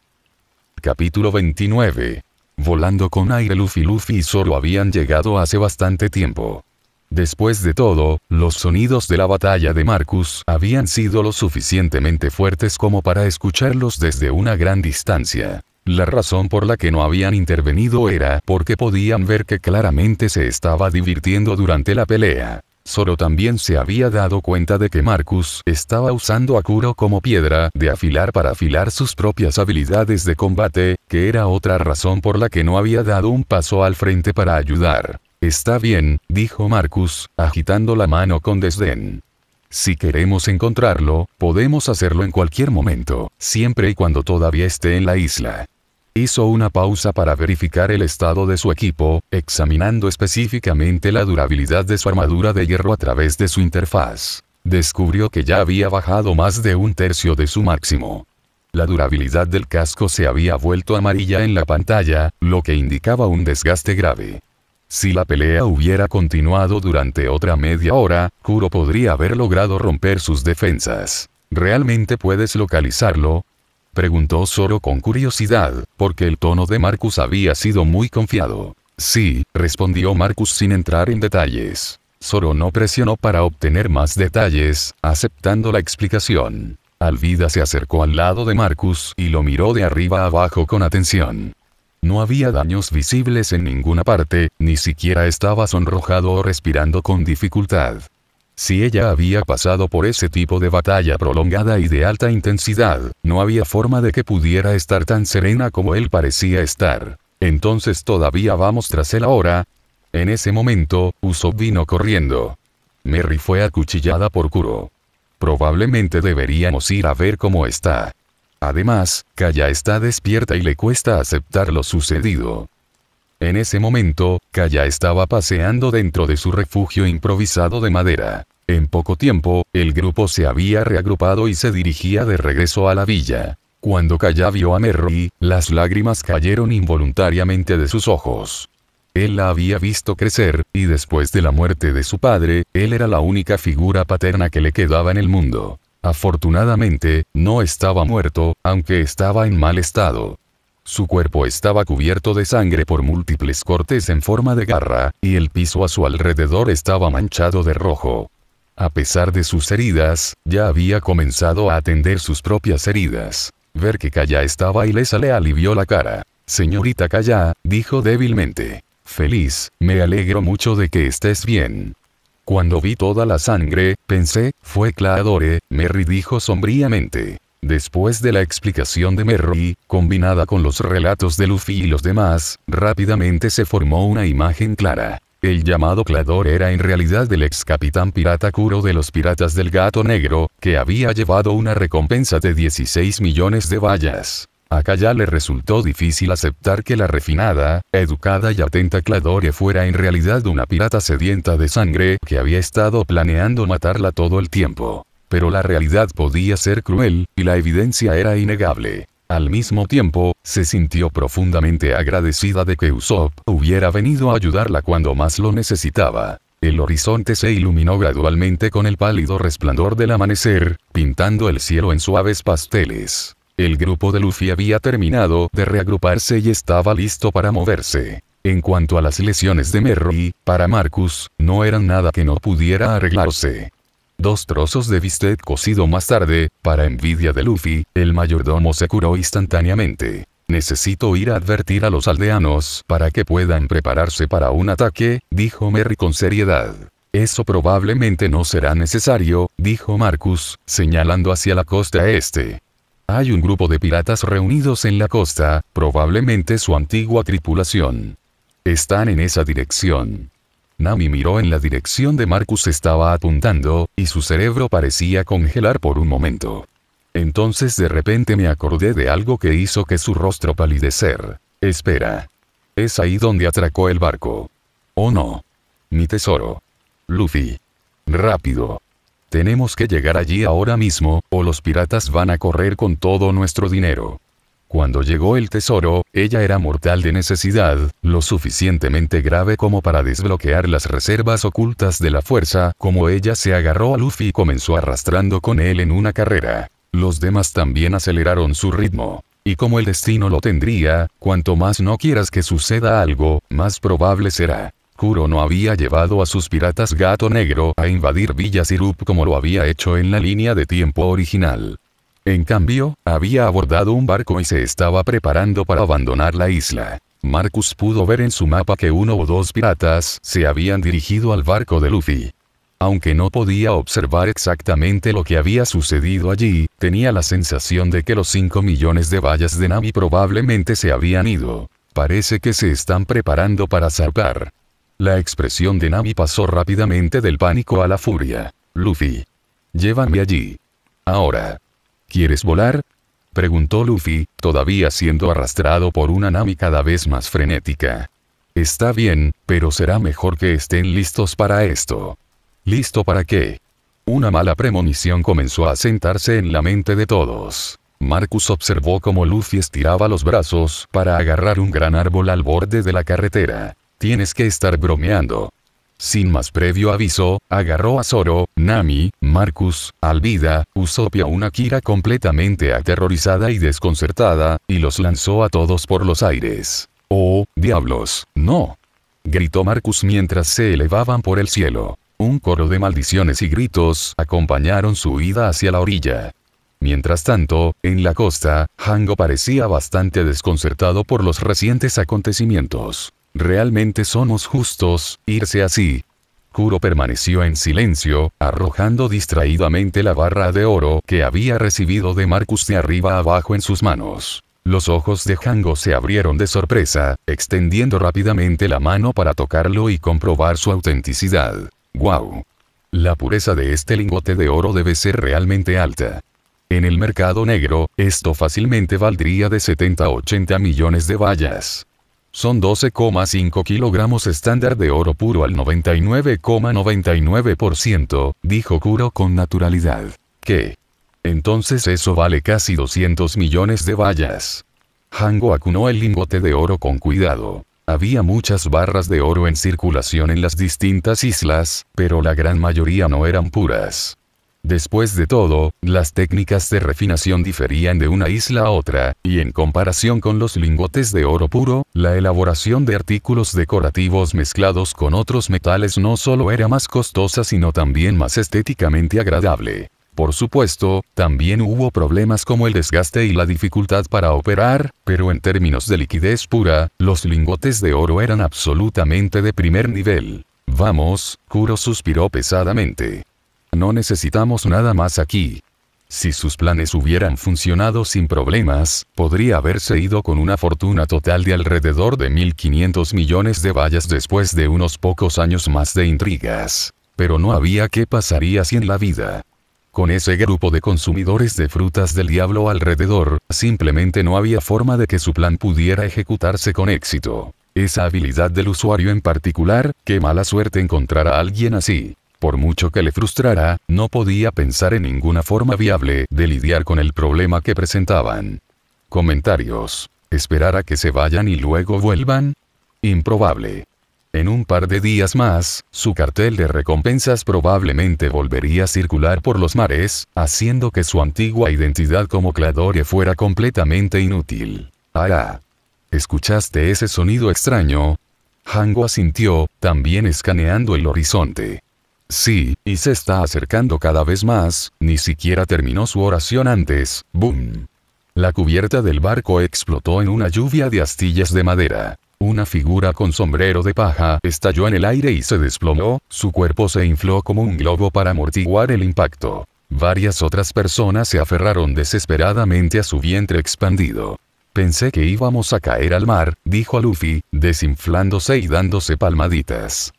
Capítulo 29. Volando con aire. Luffy y Zoro habían llegado hace bastante tiempo. Después de todo, los sonidos de la batalla de Marcus habían sido lo suficientemente fuertes como para escucharlos desde una gran distancia. La razón por la que no habían intervenido era porque podían ver que claramente se estaba divirtiendo durante la pelea. Zoro también se había dado cuenta de que Marcus estaba usando a Kuro como piedra de afilar para afilar sus propias habilidades de combate, que era otra razón por la que no había dado un paso al frente para ayudar. Está bien, dijo Marcus, agitando la mano con desdén. Si queremos encontrarlo, podemos hacerlo en cualquier momento, siempre y cuando todavía esté en la isla. Hizo una pausa para verificar el estado de su equipo, examinando específicamente la durabilidad de su armadura de hierro a través de su interfaz. Descubrió que ya había bajado más de un tercio de su máximo. La durabilidad del casco se había vuelto amarilla en la pantalla, lo que indicaba un desgaste grave. Si la pelea hubiera continuado durante otra media hora, Kuro podría haber logrado romper sus defensas. ¿Realmente puedes localizarlo?, preguntó Zoro con curiosidad, porque el tono de Marcus había sido muy confiado. Sí, respondió Marcus sin entrar en detalles. Zoro no presionó para obtener más detalles, aceptando la explicación. Alvida se acercó al lado de Marcus y lo miró de arriba a abajo con atención. No había daños visibles en ninguna parte, ni siquiera estaba sonrojado o respirando con dificultad. Si ella había pasado por ese tipo de batalla prolongada y de alta intensidad, no había forma de que pudiera estar tan serena como él parecía estar. Entonces todavía vamos tras él ahora. En ese momento, Usopp vino corriendo. Merry fue acuchillada por Kuro. Probablemente deberíamos ir a ver cómo está. Además, Kaya está despierta y le cuesta aceptar lo sucedido. En ese momento, Kaya estaba paseando dentro de su refugio improvisado de madera. En poco tiempo, el grupo se había reagrupado y se dirigía de regreso a la villa. Cuando Kaya vio a Merry, las lágrimas cayeron involuntariamente de sus ojos. Él la había visto crecer, y después de la muerte de su padre, él era la única figura paterna que le quedaba en el mundo. Afortunadamente, no estaba muerto, aunque estaba en mal estado. Su cuerpo estaba cubierto de sangre por múltiples cortes en forma de garra, y el piso a su alrededor estaba manchado de rojo. A pesar de sus heridas, ya había comenzado a atender sus propias heridas. Ver que Kaya estaba ilesa le alivió la cara. Señorita Kaya, dijo débilmente. Feliz, me alegro mucho de que estés bien. Cuando vi toda la sangre, pensé, fue Clarore, Merry dijo sombríamente. Después de la explicación de Merry, combinada con los relatos de Luffy y los demás, rápidamente se formó una imagen clara. El llamado Clarore era en realidad el ex capitán pirata Kuro de los Piratas del Gato Negro, que había llevado una recompensa de 16 millones de bayas. A Kaya le resultó difícil aceptar que la refinada, educada y atenta Clarore fuera en realidad una pirata sedienta de sangre que había estado planeando matarla todo el tiempo. Pero la realidad podía ser cruel, y la evidencia era innegable. Al mismo tiempo, se sintió profundamente agradecida de que Usopp hubiera venido a ayudarla cuando más lo necesitaba. El horizonte se iluminó gradualmente con el pálido resplandor del amanecer, pintando el cielo en suaves pasteles. El grupo de Luffy había terminado de reagruparse y estaba listo para moverse. En cuanto a las lesiones de Merry, para Marcus, no eran nada que no pudiera arreglarse. 2 trozos de bistec cocido más tarde, para envidia de Luffy, el mayordomo se curó instantáneamente. Necesito ir a advertir a los aldeanos para que puedan prepararse para un ataque, dijo Merry con seriedad. Eso probablemente no será necesario, dijo Marcus, señalando hacia la costa este. Hay un grupo de piratas reunidos en la costa, probablemente su antigua tripulación. Están en esa dirección. Nami miró en la dirección de Marcus estaba apuntando, y su cerebro parecía congelar por un momento. Entonces de repente me acordé de algo que hizo que su rostro palidecer. Espera. Es ahí donde atracó el barco. Oh no. Mi tesoro. Luffy. Rápido. Tenemos que llegar allí ahora mismo, o los piratas van a correr con todo nuestro dinero. Cuando llegó el tesoro, ella era mortal de necesidad, lo suficientemente grave como para desbloquear las reservas ocultas de la fuerza, como ella se agarró a Luffy y comenzó arrastrando con él en una carrera. Los demás también aceleraron su ritmo. Y como el destino lo tendría, cuanto más no quieras que suceda algo, más probable será. Kuro no había llevado a sus piratas Gato Negro a invadir Villa Sirup como lo había hecho en la línea de tiempo original. En cambio, había abordado un barco y se estaba preparando para abandonar la isla. Marcus pudo ver en su mapa que 1 o 2 piratas se habían dirigido al barco de Luffy. Aunque no podía observar exactamente lo que había sucedido allí, tenía la sensación de que los 5 millones de bayas de Nami probablemente se habían ido. Parece que se están preparando para zarpar. La expresión de Nami pasó rápidamente del pánico a la furia. Luffy. Llévame allí. Ahora. ¿Quieres volar? preguntó Luffy, todavía siendo arrastrado por una Nami cada vez más frenética. Está bien, pero será mejor que estén listos para esto. ¿Listo para qué? Una mala premonición comenzó a sentarse en la mente de todos. Marcus observó cómo Luffy estiraba los brazos para agarrar un gran árbol al borde de la carretera. Tienes que estar bromeando. Sin más previo aviso, agarró a Zoro, Nami, Marcus, Alvida, Usopp y a una Kira completamente aterrorizada y desconcertada, y los lanzó a todos por los aires. ¡Oh, diablos, no! Gritó Marcus mientras se elevaban por el cielo. Un coro de maldiciones y gritos acompañaron su huida hacia la orilla. Mientras tanto, en la costa, Hango parecía bastante desconcertado por los recientes acontecimientos. ¿Realmente somos justos, irse así? Kuro permaneció en silencio, arrojando distraídamente la barra de oro que había recibido de Marcus de arriba abajo en sus manos. Los ojos de Hango se abrieron de sorpresa, extendiendo rápidamente la mano para tocarlo y comprobar su autenticidad. ¡Guau! La pureza de este lingote de oro debe ser realmente alta. En el mercado negro, esto fácilmente valdría de 70 a 80 millones de bayas. Son 12,5 kilogramos estándar de oro puro al 99,99%, dijo Kuro con naturalidad. ¿Qué? Entonces eso vale casi 200 millones de bayas. Hango acunó el lingote de oro con cuidado. Había muchas barras de oro en circulación en las distintas islas, pero la gran mayoría no eran puras. Después de todo, las técnicas de refinación diferían de una isla a otra, y en comparación con los lingotes de oro puro, la elaboración de artículos decorativos mezclados con otros metales no solo era más costosa sino también más estéticamente agradable. Por supuesto, también hubo problemas como el desgaste y la dificultad para operar, pero en términos de liquidez pura, los lingotes de oro eran absolutamente de primer nivel. Vamos, Kuro suspiró pesadamente. No necesitamos nada más aquí. Si sus planes hubieran funcionado sin problemas, podría haberse ido con una fortuna total de alrededor de 1.500 millones de bayas después de unos pocos años más de intrigas. Pero no había qué pasaría sin la vida. Con ese grupo de consumidores de frutas del diablo alrededor, simplemente no había forma de que su plan pudiera ejecutarse con éxito. Esa habilidad del usuario en particular, qué mala suerte encontrar a alguien así. Por mucho que le frustrara, no podía pensar en ninguna forma viable de lidiar con el problema que presentaban. Comentarios. ¿Esperar a que se vayan y luego vuelvan? Improbable. En un par de días más, su cartel de recompensas probablemente volvería a circular por los mares, haciendo que su antigua identidad como Cladoria fuera completamente inútil. ¡Ah! ¿Escuchaste ese sonido extraño? Hango asintió, también escaneando el horizonte. Sí, y se está acercando cada vez más, ni siquiera terminó su oración antes, ¡boom! La cubierta del barco explotó en una lluvia de astillas de madera. Una figura con sombrero de paja estalló en el aire y se desplomó, su cuerpo se infló como un globo para amortiguar el impacto. Varias otras personas se aferraron desesperadamente a su vientre expandido. Pensé que íbamos a caer al mar, dijo Luffy, desinflándose y dándose palmaditas.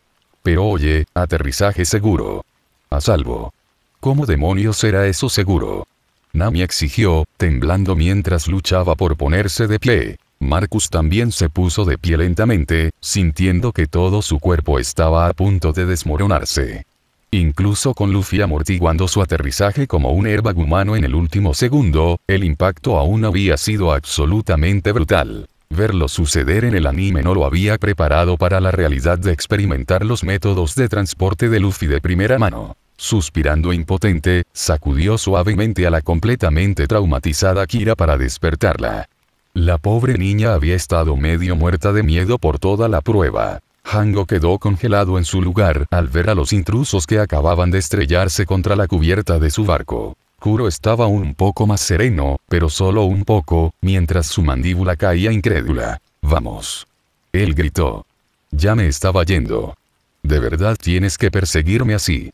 Pero oye, aterrizaje seguro. A salvo. ¿Cómo demonios era eso seguro? Nami exigió, temblando mientras luchaba por ponerse de pie. Marcus también se puso de pie lentamente, sintiendo que todo su cuerpo estaba a punto de desmoronarse. Incluso con Luffy amortiguando su aterrizaje como un airbag humano en el último segundo, el impacto aún había sido absolutamente brutal. Verlo suceder en el anime no lo había preparado para la realidad de experimentar los métodos de transporte de Luffy de primera mano. Suspirando impotente, sacudió suavemente a la completamente traumatizada Kira para despertarla. La pobre niña había estado medio muerta de miedo por toda la prueba. Hango quedó congelado en su lugar al ver a los intrusos que acababan de estrellarse contra la cubierta de su barco. Kuro estaba un poco más sereno, pero solo un poco, mientras su mandíbula caía incrédula. «Vamos». Él gritó. Ya me estaba yendo. ¿De verdad tienes que perseguirme así?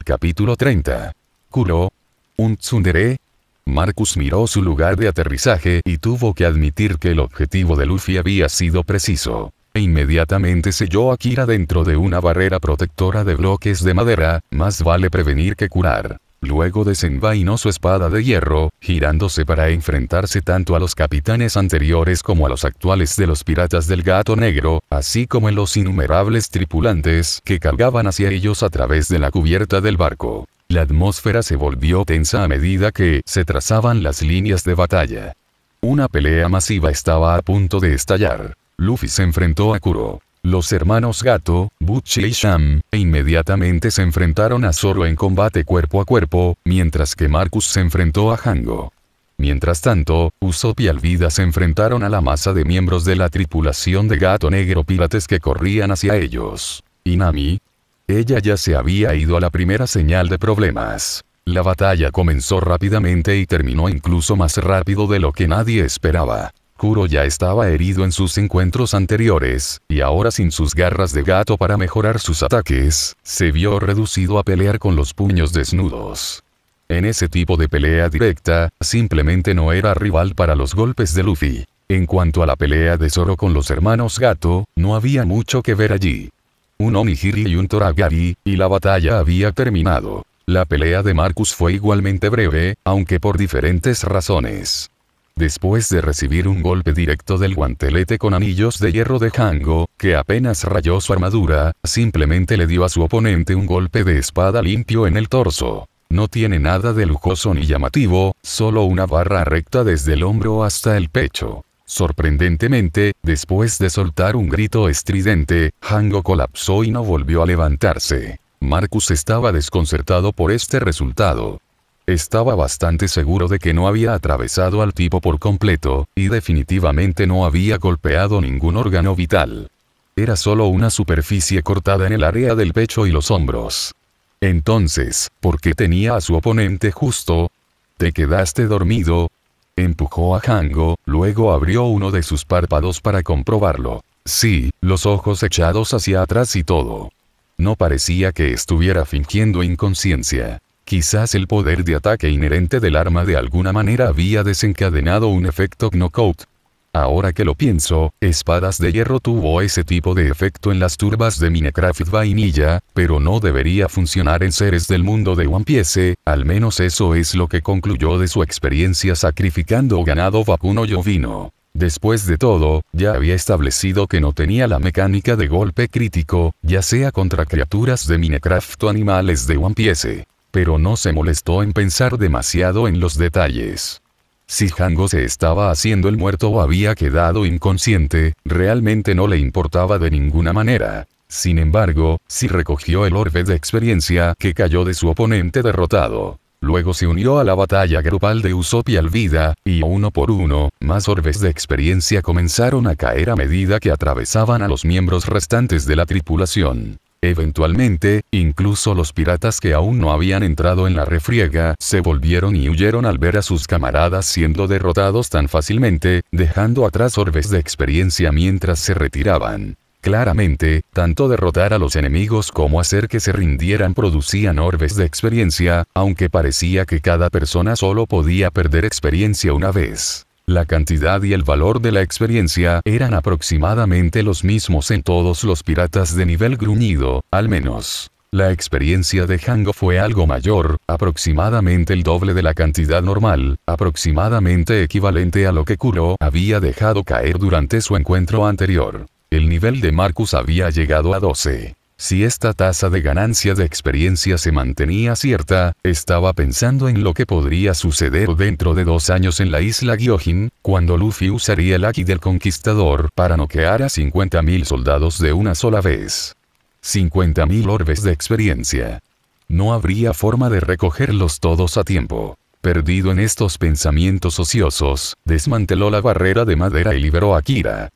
Capítulo 30. Kuro. ¿Un tsundere? Marcus miró su lugar de aterrizaje y tuvo que admitir que el objetivo de Luffy había sido preciso. Inmediatamente selló a Kira dentro de una barrera protectora de bloques de madera, más vale prevenir que curar. Luego desenvainó su espada de hierro, girándose para enfrentarse tanto a los capitanes anteriores como a los actuales de los piratas del Gato Negro, así como a los innumerables tripulantes que cargaban hacia ellos a través de la cubierta del barco. La atmósfera se volvió tensa a medida que se trazaban las líneas de batalla. Una pelea masiva estaba a punto de estallar. Luffy se enfrentó a Kuro, los hermanos Gato, Butch y Sham, e inmediatamente se enfrentaron a Zoro en combate cuerpo a cuerpo, mientras que Marcus se enfrentó a Hango. Mientras tanto, Usopp y Alvida se enfrentaron a la masa de miembros de la tripulación de Gato Negro piratas que corrían hacia ellos. ¿Y Nami? Ella ya se había ido a la primera señal de problemas. La batalla comenzó rápidamente y terminó incluso más rápido de lo que nadie esperaba. Kuro ya estaba herido en sus encuentros anteriores, y ahora sin sus garras de gato para mejorar sus ataques, se vio reducido a pelear con los puños desnudos. En ese tipo de pelea directa, simplemente no era rival para los golpes de Luffy. En cuanto a la pelea de Zoro con los hermanos Gato, no había mucho que ver allí. Un Onigiri y un Toragari, y la batalla había terminado. La pelea de Marcus fue igualmente breve, aunque por diferentes razones. Después de recibir un golpe directo del guantelete con anillos de hierro de Hango, que apenas rayó su armadura, simplemente le dio a su oponente un golpe de espada limpio en el torso. No tiene nada de lujoso ni llamativo, solo una barra recta desde el hombro hasta el pecho. Sorprendentemente, después de soltar un grito estridente, Hango colapsó y no volvió a levantarse. Marcus estaba desconcertado por este resultado. Estaba bastante seguro de que no había atravesado al tipo por completo, y definitivamente no había golpeado ningún órgano vital. Era solo una superficie cortada en el área del pecho y los hombros. Entonces, ¿por qué tenía a su oponente justo? ¿Te quedaste dormido? Empujó a Hango, luego abrió uno de sus párpados para comprobarlo. Sí, los ojos echados hacia atrás y todo. No parecía que estuviera fingiendo inconsciencia. Quizás el poder de ataque inherente del arma de alguna manera había desencadenado un efecto knockout. Ahora que lo pienso, Espadas de Hierro tuvo ese tipo de efecto en las turbas de Minecraft Vainilla, pero no debería funcionar en seres del mundo de One Piece, al menos eso es lo que concluyó de su experiencia sacrificando ganado vacuno y ovino. Después de todo, ya había establecido que no tenía la mecánica de golpe crítico, ya sea contra criaturas de Minecraft o animales de One Piece. Pero no se molestó en pensar demasiado en los detalles. Si Hango se estaba haciendo el muerto o había quedado inconsciente, realmente no le importaba de ninguna manera. Sin embargo, sí recogió el orbe de experiencia que cayó de su oponente derrotado. Luego se unió a la batalla grupal de Usopp y Alvida, y uno por uno, más orbes de experiencia comenzaron a caer a medida que atravesaban a los miembros restantes de la tripulación. Eventualmente, incluso los piratas que aún no habían entrado en la refriega, se volvieron y huyeron al ver a sus camaradas siendo derrotados tan fácilmente, dejando atrás orbes de experiencia mientras se retiraban. Claramente, tanto derrotar a los enemigos como hacer que se rindieran producían orbes de experiencia, aunque parecía que cada persona solo podía perder experiencia una vez. La cantidad y el valor de la experiencia eran aproximadamente los mismos en todos los piratas de nivel gruñido, al menos. La experiencia de Hango fue algo mayor, aproximadamente el doble de la cantidad normal, aproximadamente equivalente a lo que Kuro había dejado caer durante su encuentro anterior. El nivel de Marcus había llegado a 12. Si esta tasa de ganancia de experiencia se mantenía cierta, estaba pensando en lo que podría suceder dentro de 2 años en la isla Gyojin, cuando Luffy usaría el Haki del Conquistador para noquear a 50.000 soldados de una sola vez. 50.000 orbes de experiencia. No habría forma de recogerlos todos a tiempo. Perdido en estos pensamientos ociosos, desmanteló la barrera de madera y liberó a Kira.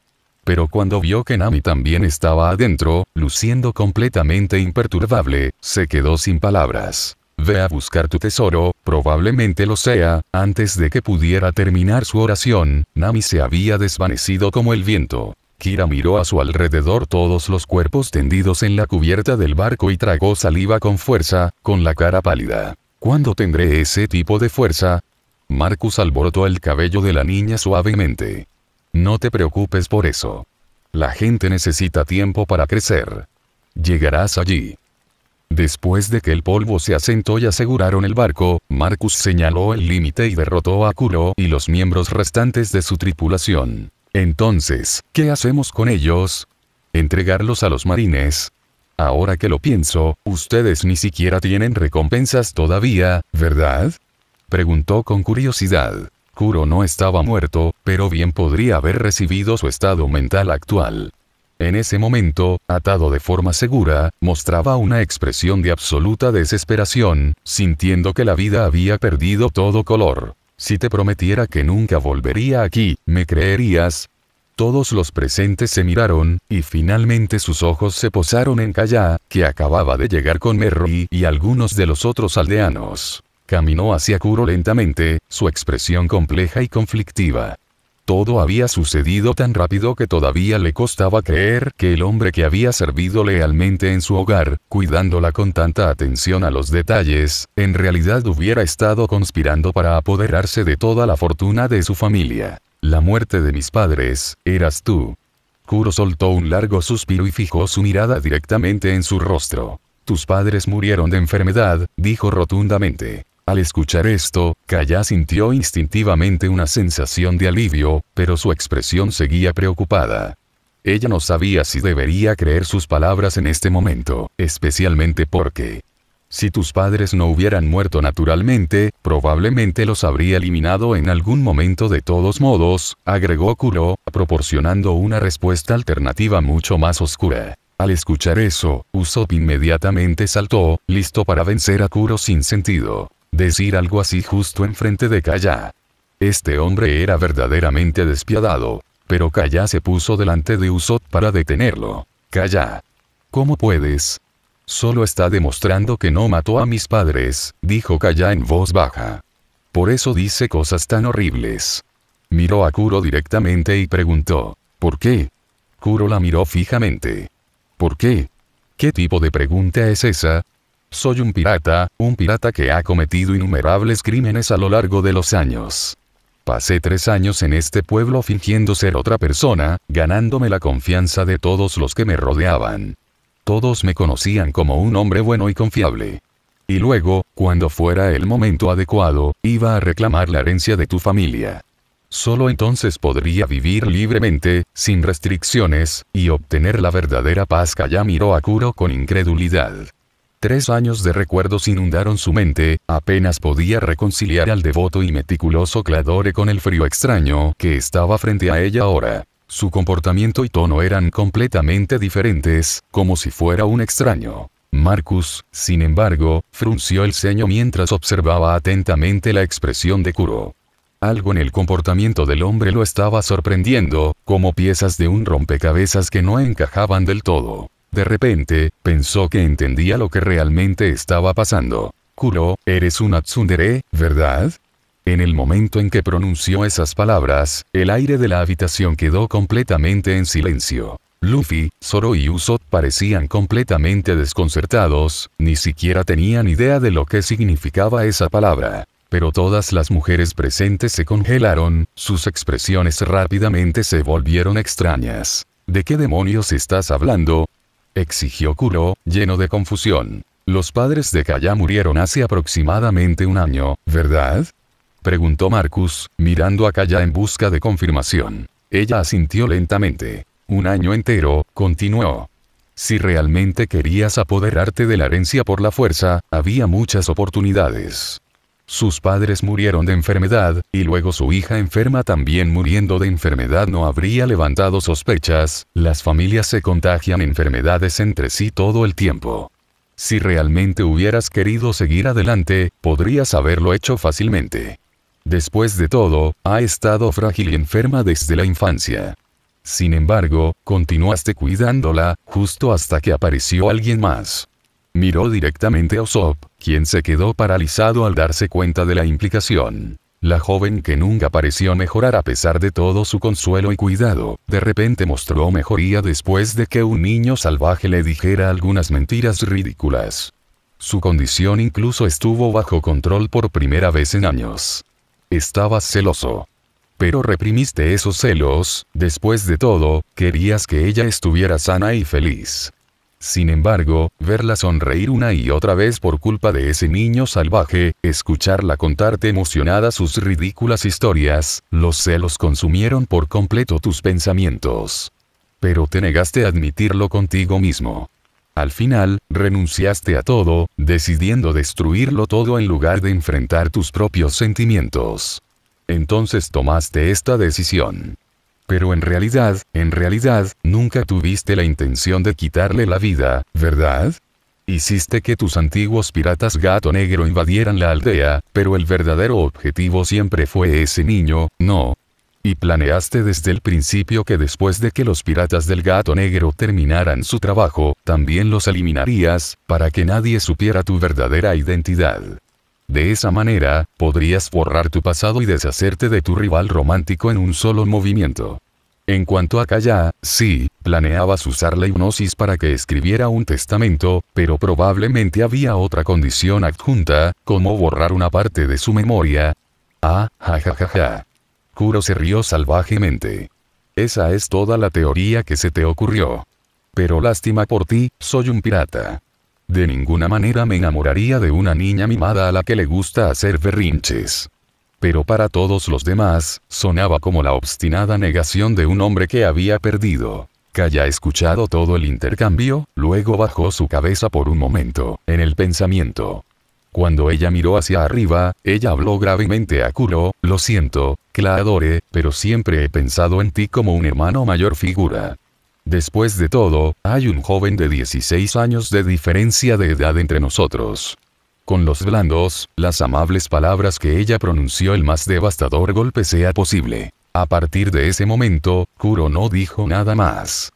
Pero cuando vio que Nami también estaba adentro, luciendo completamente imperturbable, se quedó sin palabras. Ve a buscar tu tesoro, probablemente lo sea. Antes de que pudiera terminar su oración, Nami se había desvanecido como el viento. Kira miró a su alrededor todos los cuerpos tendidos en la cubierta del barco y tragó saliva con fuerza, con la cara pálida. ¿Cuándo tendré ese tipo de fuerza? Marcus alborotó el cabello de la niña suavemente. No te preocupes por eso. La gente necesita tiempo para crecer. Llegarás allí. Después de que el polvo se asentó y aseguraron el barco, Marcus señaló el límite y derrotó a Kuro y los miembros restantes de su tripulación. Entonces, ¿qué hacemos con ellos? ¿Entregarlos a los marines? Ahora que lo pienso, ustedes ni siquiera tienen recompensas todavía, ¿verdad? Preguntó con curiosidad. Kuro no estaba muerto, pero bien podría haber recibido su estado mental actual. En ese momento, atado de forma segura, mostraba una expresión de absoluta desesperación, sintiendo que la vida había perdido todo color. Si te prometiera que nunca volvería aquí, ¿me creerías? Todos los presentes se miraron, y finalmente sus ojos se posaron en Kaya, que acababa de llegar con Merry y algunos de los otros aldeanos. Caminó hacia Kuro lentamente, su expresión compleja y conflictiva. Todo había sucedido tan rápido que todavía le costaba creer que el hombre que había servido lealmente en su hogar, cuidándola con tanta atención a los detalles, en realidad hubiera estado conspirando para apoderarse de toda la fortuna de su familia. La muerte de mis padres, eras tú. Kuro soltó un largo suspiro y fijó su mirada directamente en su rostro. Tus padres murieron de enfermedad, dijo rotundamente. Al escuchar esto, Kaya sintió instintivamente una sensación de alivio, pero su expresión seguía preocupada. Ella no sabía si debería creer sus palabras en este momento, especialmente porque, si tus padres no hubieran muerto naturalmente, probablemente los habría eliminado en algún momento de todos modos, agregó Kuro, proporcionando una respuesta alternativa mucho más oscura. Al escuchar eso, Usopp inmediatamente saltó, listo para vencer a Kuro sin sentido. Decir algo así justo enfrente de Kaya. Este hombre era verdaderamente despiadado. Pero Kaya se puso delante de Usopp para detenerlo. Kaya. ¿Cómo puedes? Solo está demostrando que no mató a mis padres, dijo Kaya en voz baja. Por eso dice cosas tan horribles. Miró a Kuro directamente y preguntó, ¿por qué? Kuro la miró fijamente. ¿Por qué? ¿Qué tipo de pregunta es esa? Soy un pirata que ha cometido innumerables crímenes a lo largo de los años. Pasé 3 años en este pueblo fingiendo ser otra persona, ganándome la confianza de todos los que me rodeaban. Todos me conocían como un hombre bueno y confiable. Y luego, cuando fuera el momento adecuado, iba a reclamar la herencia de tu familia. Solo entonces podría vivir libremente, sin restricciones, y obtener la verdadera paz. Kaya miró a Kuro con incredulidad. 3 años de recuerdos inundaron su mente, apenas podía reconciliar al devoto y meticuloso Cladore con el frío extraño que estaba frente a ella ahora. Su comportamiento y tono eran completamente diferentes, como si fuera un extraño. Marcus, sin embargo, frunció el ceño mientras observaba atentamente la expresión de Kuro. Algo en el comportamiento del hombre lo estaba sorprendiendo, como piezas de un rompecabezas que no encajaban del todo. De repente, pensó que entendía lo que realmente estaba pasando. Kuro, eres una tsundere, ¿verdad? En el momento en que pronunció esas palabras, el aire de la habitación quedó completamente en silencio. Luffy, Zoro y Usopp parecían completamente desconcertados, ni siquiera tenían idea de lo que significaba esa palabra. Pero todas las mujeres presentes se congelaron, sus expresiones rápidamente se volvieron extrañas. ¿De qué demonios estás hablando?, exigió Kuro, lleno de confusión. Los padres de Kaya murieron hace aproximadamente 1 año, ¿verdad? Preguntó Marcus, mirando a Kaya en busca de confirmación. Ella asintió lentamente. 1 año entero, continuó. Si realmente querías apoderarte de la herencia por la fuerza, había muchas oportunidades. Sus padres murieron de enfermedad, y luego su hija enferma también muriendo de enfermedad no habría levantado sospechas. Las familias se contagian enfermedades entre sí todo el tiempo. Si realmente hubieras querido seguir adelante, podrías haberlo hecho fácilmente. Después de todo, ha estado frágil y enferma desde la infancia. Sin embargo, continuaste cuidándola, justo hasta que apareció alguien más. Miró directamente a Usopp, quien se quedó paralizado al darse cuenta de la implicación. La joven que nunca pareció mejorar a pesar de todo su consuelo y cuidado, de repente mostró mejoría después de que un niño salvaje le dijera algunas mentiras ridículas. Su condición incluso estuvo bajo control por primera vez en años. Estabas celoso. Pero reprimiste esos celos, después de todo, querías que ella estuviera sana y feliz. Sin embargo, verla sonreír una y otra vez por culpa de ese niño salvaje, escucharla contarte emocionada sus ridículas historias, los celos consumieron por completo tus pensamientos. Pero te negaste a admitirlo contigo mismo. Al final, renunciaste a todo, decidiendo destruirlo todo en lugar de enfrentar tus propios sentimientos. Entonces tomaste esta decisión. Pero en realidad, nunca tuviste la intención de quitarle la vida, ¿verdad? Hiciste que tus antiguos piratas gato negro invadieran la aldea, pero el verdadero objetivo siempre fue ese niño, ¿no? Y planeaste desde el principio que después de que los piratas del gato negro terminaran su trabajo, también los eliminarías, para que nadie supiera tu verdadera identidad. De esa manera, podrías borrar tu pasado y deshacerte de tu rival romántico en un solo movimiento. En cuanto a Kaya, sí, planeabas usar la hipnosis para que escribiera un testamento, pero probablemente había otra condición adjunta, como borrar una parte de su memoria. Ah, jajajaja. Kuro se rió salvajemente. Esa es toda la teoría que se te ocurrió. Pero lástima por ti, soy un pirata. De ninguna manera me enamoraría de una niña mimada a la que le gusta hacer berrinches. Pero para todos los demás, sonaba como la obstinada negación de un hombre que había perdido. Kaya escuchado todo el intercambio, luego bajó su cabeza por un momento, en el pensamiento. Cuando ella miró hacia arriba, ella habló gravemente a Kuro, lo siento, que la adore, pero siempre he pensado en ti como un hermano mayor figura. Después de todo, hay un joven de 16 años de diferencia de edad entre nosotros. Con los blandos, las amables palabras que ella pronunció el más devastador golpe sea posible. A partir de ese momento, Kuro no dijo nada más.